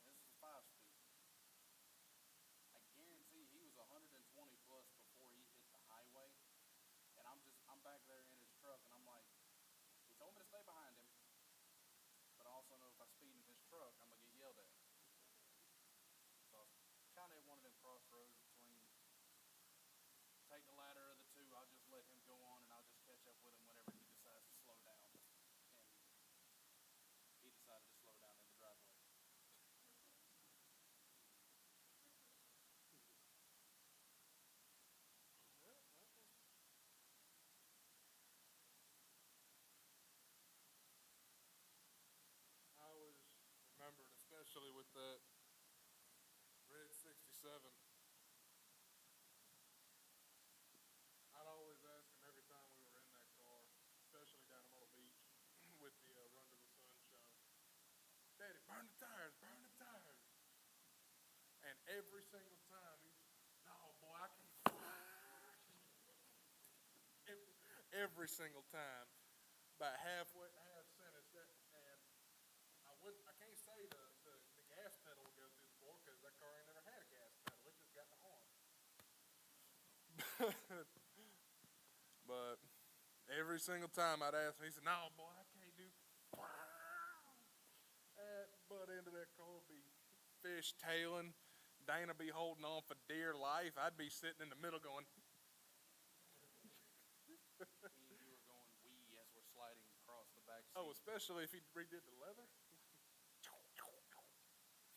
and this is a 5 speed. I guarantee he was 120 plus before he hit the highway, and I'm back there in his truck, and I'm like, he told me to stay behind him, but I also know if I speed in his truck, I'm gonna get yelled at. So I was kind of at one of them crossroads between take the latter of the two. I'll just let him go on, and I'll just catch up with him whenever he decides to slow down. And he decided to slow down in the driveway. Yeah, I always remembered, especially with that red 67. I'd always ask him every time we were in that car, especially down at Myrtle Beach with the Run to the Sun show. Daddy, burn the tires, burn the tires. And every single time he's, no, boy, I can't. Every single time, about halfway, half sentence, and I can't say the gas pedal would go through the floor because that car ain't never had a gas pedal. It just got the horn. But every single time I'd ask him, he said, "No, boy, I can't do." That butt end of that car would be fish tailing. Dana be holding on for dear life. I'd be sitting in the middle going, Me and you were going wee as we're sliding across the back oh, seat. especially if he redid the leather.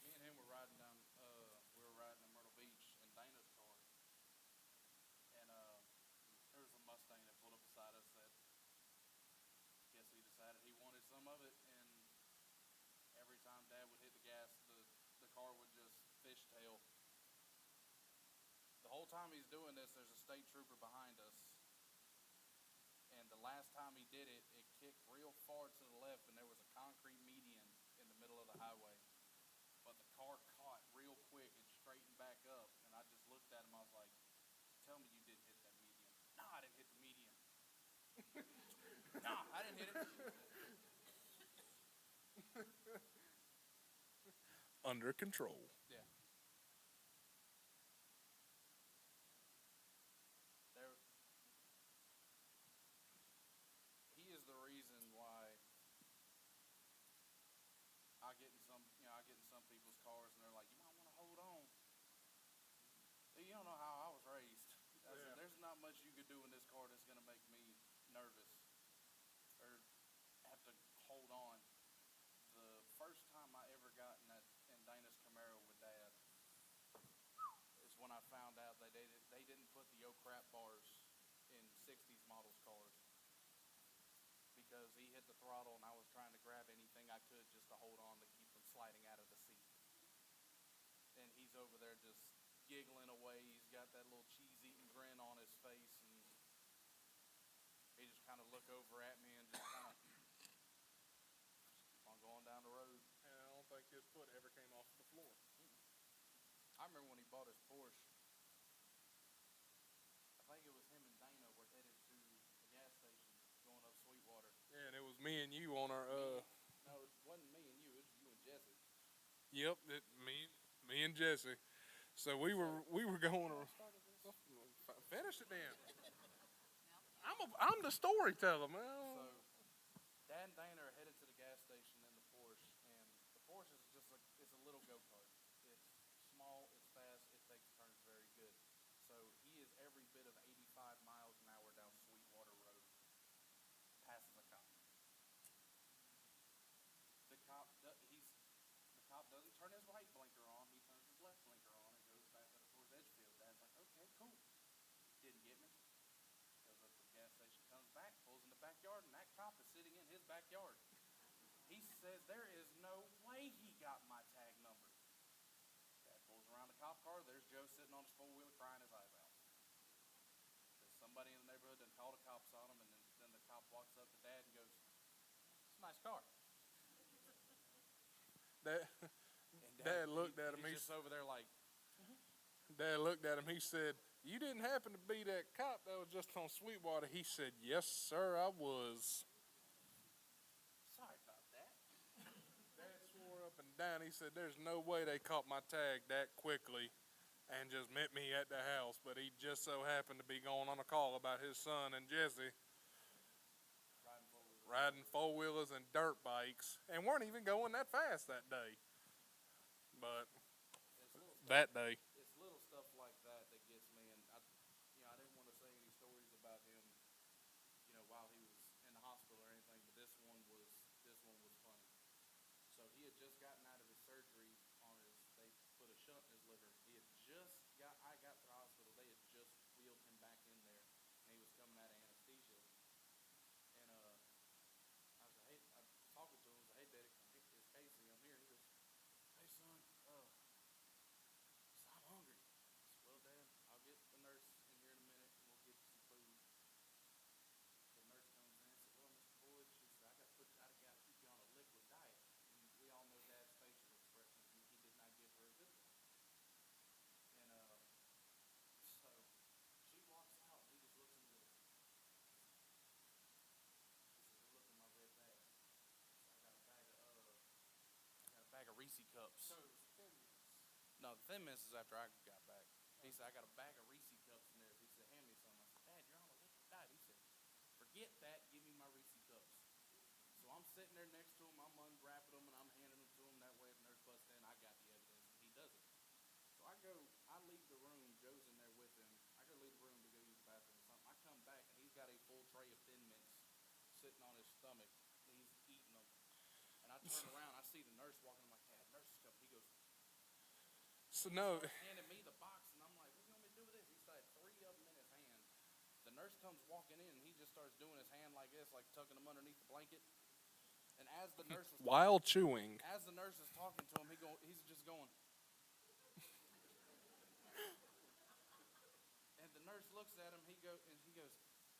Me and him were riding down. We were riding in Myrtle Beach in Dana's car, and there was a Mustang that pulled up beside us. That guess he decided he wanted some of it, and every time Dad would hit the gas, the car would just fishtail. The whole time he's doing this, there's a state trooper behind us. And the last time he did it, it kicked real far to the left, and there was a concrete median in the middle of the highway. But the car caught real quick and straightened back up, and I just looked at him. I was like, "Tell me you didn't hit that median." "No, I didn't hit the median." "No, I didn't hit it." Under control. Yeah. There. He is the reason why I get in some people's cars, and they're like, "You might want to hold on." You don't know how I was raised. I said, Yeah. there's not much you could do in this car that's gonna make me nervous or have to hold on. The first time I ever got in Dana's Camaro with Dad is when I found out that they didn't put the "oh crap" bars in '60s models cars because he hit the throttle and I was trying to grab anything I could just to hold on to keep from sliding out of the seat. And he's over there just giggling away. He's got that little cheese-eating grin on his face, and he just kind of look over at me and just kind of keep on going down the road. And I don't think his foot ever came off the floor. I remember when he bought his Porsche. I think it was him and Dana were headed to the gas station going up Sweetwater. Yeah, and it was me and you on our No, it wasn't me and you. It was you and Jesse. Yep, me and Jesse. So we were going. Finish it then. I'm the storyteller, man. So Dad and Dana are headed to the gas station in the Porsche, and the Porsche is just it's a little go-kart. It's small, it's fast, it takes turns very good. So he is every bit of turn his right blinker on. He turns his left blinker on and goes back up towards Edgefield. Dad's like, okay, cool. Didn't get me. Goes up to the gas station, comes back, pulls in the backyard, and that cop is sitting in his backyard. He says there is no way he got my tag number. Dad pulls around the cop car. There's Joe sitting on his four-wheeler crying his eyes out. Because somebody in the neighborhood done called the cops on him, and then the cop walks up to Dad and goes, it's a nice car. Dad, And Dad looked at him. He's just over there like, Dad looked at him. He said, "You didn't happen to be that cop that was just on Sweetwater?" He said, "Yes, sir, I was." sorry about that. Dad swore up and down. He said, "There's no way they caught my tag that quickly and just met me at the house." But he just so happened to be going on a call about his son and Jesse riding four-wheelers and dirt bikes and weren't even going that fast that day. But that day. It's little stuff like that that gets me, and I didn't want to say any stories about him, while he was in the hospital or anything, but this one was funny. So he had just gotten out of his surgery they put a shunt in his liver. I got to the hospital, they had just wheeled him back in there, and he was coming out of anesthesia. And I was like, hey, I'm talking to him, I was like, hey, Daddy, it's Casey, I'm here. He goes, hey, son, I'm hungry. I said, well, Dad, I'll get the nurse in here in a minute, and we'll get you some food. The nurse comes in and said, well, Mr. Boyd, she said, I got to keep you on a liquid diet. And we all know Dad's facial expressions. He did not give her a good one. And so she walks out, and he just looks at me and goes, he said, go look in my red bag. So I got a bag of Reese cups. So it was Thin Mints. No, the Thin Mints is after I got back. He said, I got a bag of Reese cups in there. He said, hand me some. I said, Dad, you're on a liquid diet. He said, forget that. Give me my Reese cups. So I'm sitting there next to him. I'm unwrapping them and I'm handing them to him. That way, if nurse busts in, I got the evidence and he doesn't. So I leave the room. Joe's in there with him. I go leave the room to go use the bathroom or something. I come back and he's got a full tray of Thin Mints sitting on his stomach. He's eating them. And I turn around. I see the nurse walking. I'm like, Dad, nurse is coming. He goes, So no, handed me the box, and I'm like, what do you want me to do with this? He started 3 of them in his hand. The nurse comes walking in, and he just starts doing his hand like this, like tucking them underneath the blanket. And as the nurse is while chewing. as the nurse is talking to him, he's just going. And the nurse looks at him. He goes,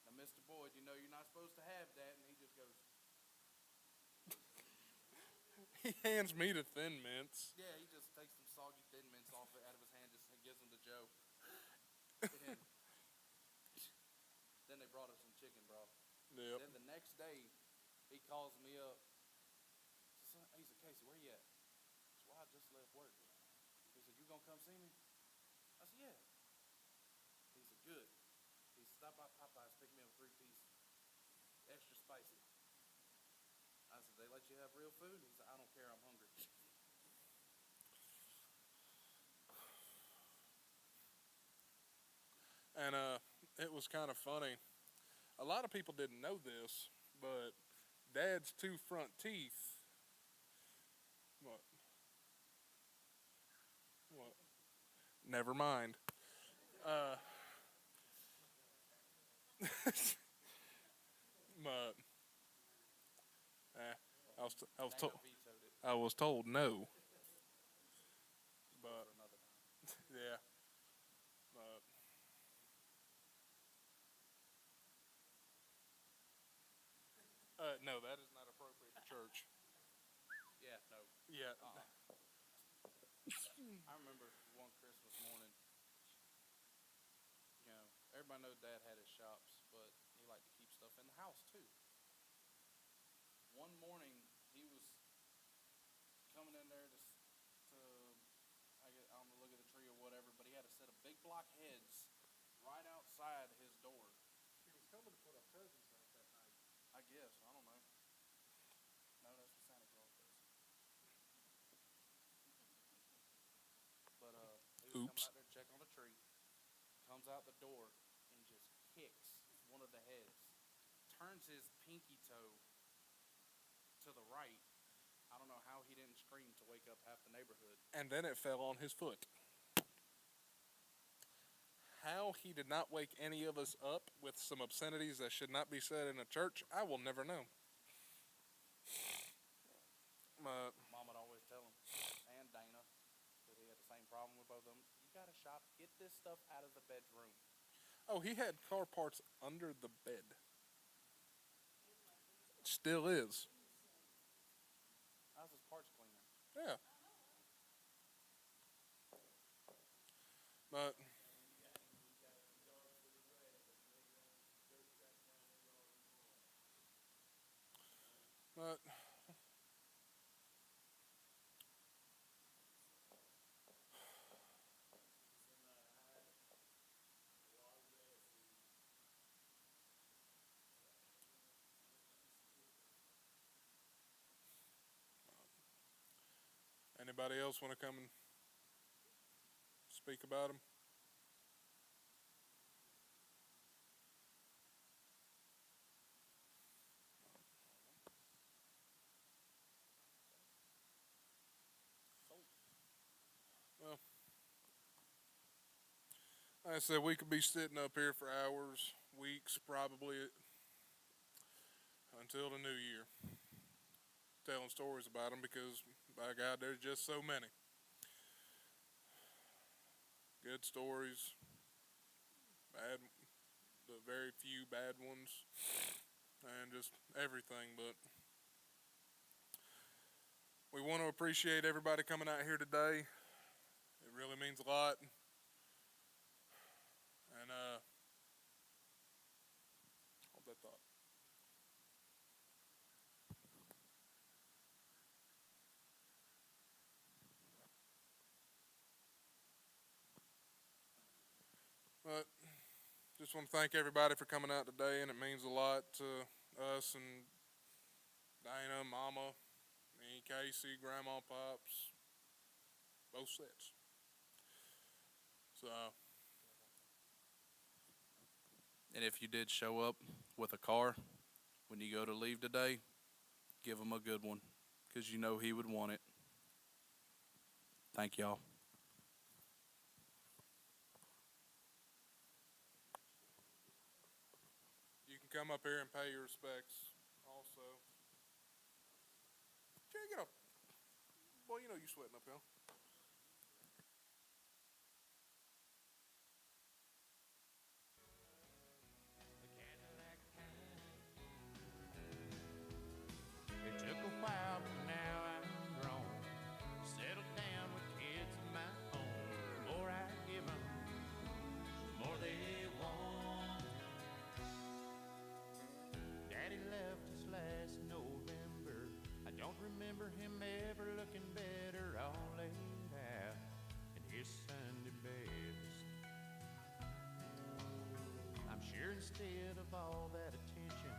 now, Mr. Boyd, you're not supposed to have that. And he just goes, He hands me the Thin Mints. yeah. He just takes some soggy Thin Mints out of his hand, just gives them to Joe. And then they brought us some chicken broth. Yep. Then the next day, he calls me up. He said, Casey, where you at? I said, well, I just left work. He said, you gonna come see me? I said, yeah. He said, good. He said, stop by Popeyes, pick me up a 3-piece, extra spicy. I said, they let you have real food? He said, I don't care, I'm hungry. And it was kind of funny. A lot of people didn't know this, but Dad's 2 front teeth. What? Never mind. But I was told no. But yeah. But no, that is not appropriate to church. Yeah, no. Yeah. I remember one Christmas morning, everybody knows Dad had his shops, but he liked to keep stuff in the house too. One morning, he was coming in there I don't know, look at the tree or whatever, but he had a set of big block heads right outside his door. He was coming to put our presents out that night. I guess, I don't know. No, that's what Santa Claus does. But he was coming out there to check on the tree, comes out the door and just kicks one of the heads, turns his pinky toe to the right. I don't know how he didn't scream to wake up half the neighborhood. And then it fell on his foot. How he did not wake any of us up with some obscenities that should not be said in a church, I will never know. Mom would always tell him, and Dana, because he had the same problem with both of them, you got to get this stuff out of the bedroom. Oh, he had car parts under the bed. Still is. How's his parts cleaner? Yeah. But but anybody else want to come and speak about him? Well, like I said, we could be sitting up here for hours, weeks, probably until the new year, telling stories about him because, by God, there's just so many. Good stories, bad, the very few bad ones, and just everything. But we want to appreciate everybody coming out here today. It really means a lot. And hold that thought. But just want to thank everybody for coming out today, and it means a lot to us and Dana, Mama, me, Casey, Grandma, Pops, both sets. So, And if you did show up with a car when you go to leave today, give him a good one because you know he would want it. Thank y'all. you can come up here and pay your respects also. Check it out. Boy, you know you sweating uphill. It took a while, but now I'm grown. Settled down with kids of my own. The more I give them, the more they want. Daddy left us last November. I don't remember him ever looking better, all laid out in his Sunday best. I'm sure instead of all that attention,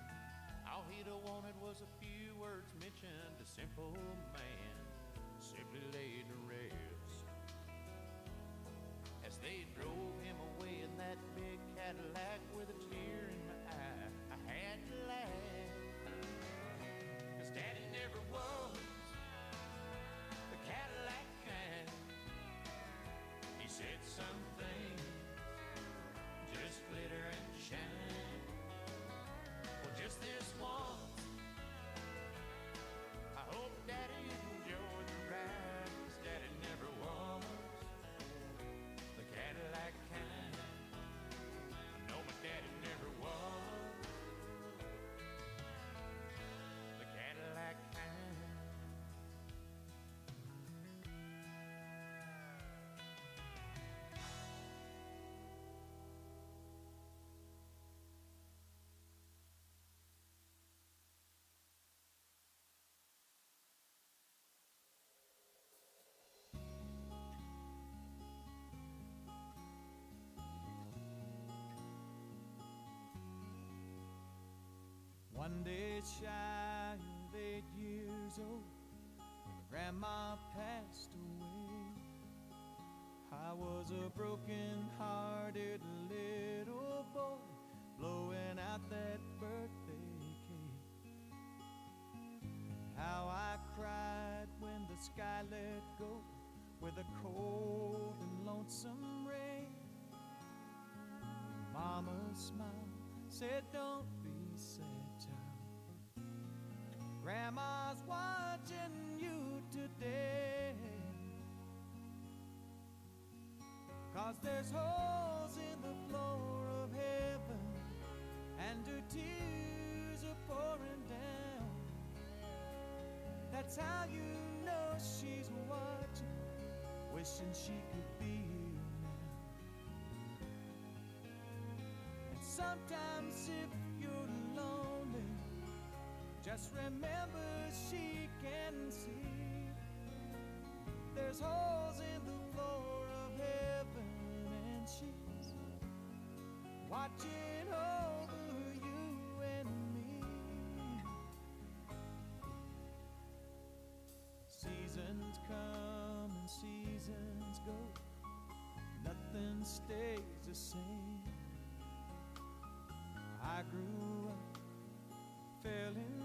all he'd have wanted was a few words mentioned. A simple man simply laid to rest. As they drove him away in that big Cadillac with a tear in my eye, I had to laugh. 'Cause Daddy never was the Cadillac kind. He said some things just glitter and shine. Well, just this once, I hope Daddy enjoyed the ride. 'Cause Daddy never was the Cadillac kind. I know my daddy never was the Cadillac kind. One day shy of 8 years old, when Grandma passed away, I was a broken-hearted little boy blowing out that birthday cake. How I cried when the sky let go with a cold and lonesome rain. Mama smiled, said, "Don't be sad, child. Grandma's watching you today. 'Cause there's holes in the floor of heaven, and her tears are pouring down. That's how you know she's watching, wishing she could be here now. And sometimes if you're lonely, just remember she can see. There's holes in the floor of heaven, and she's watching over you and me. Seasons come and seasons go, nothing stays the same. I grew up, fell in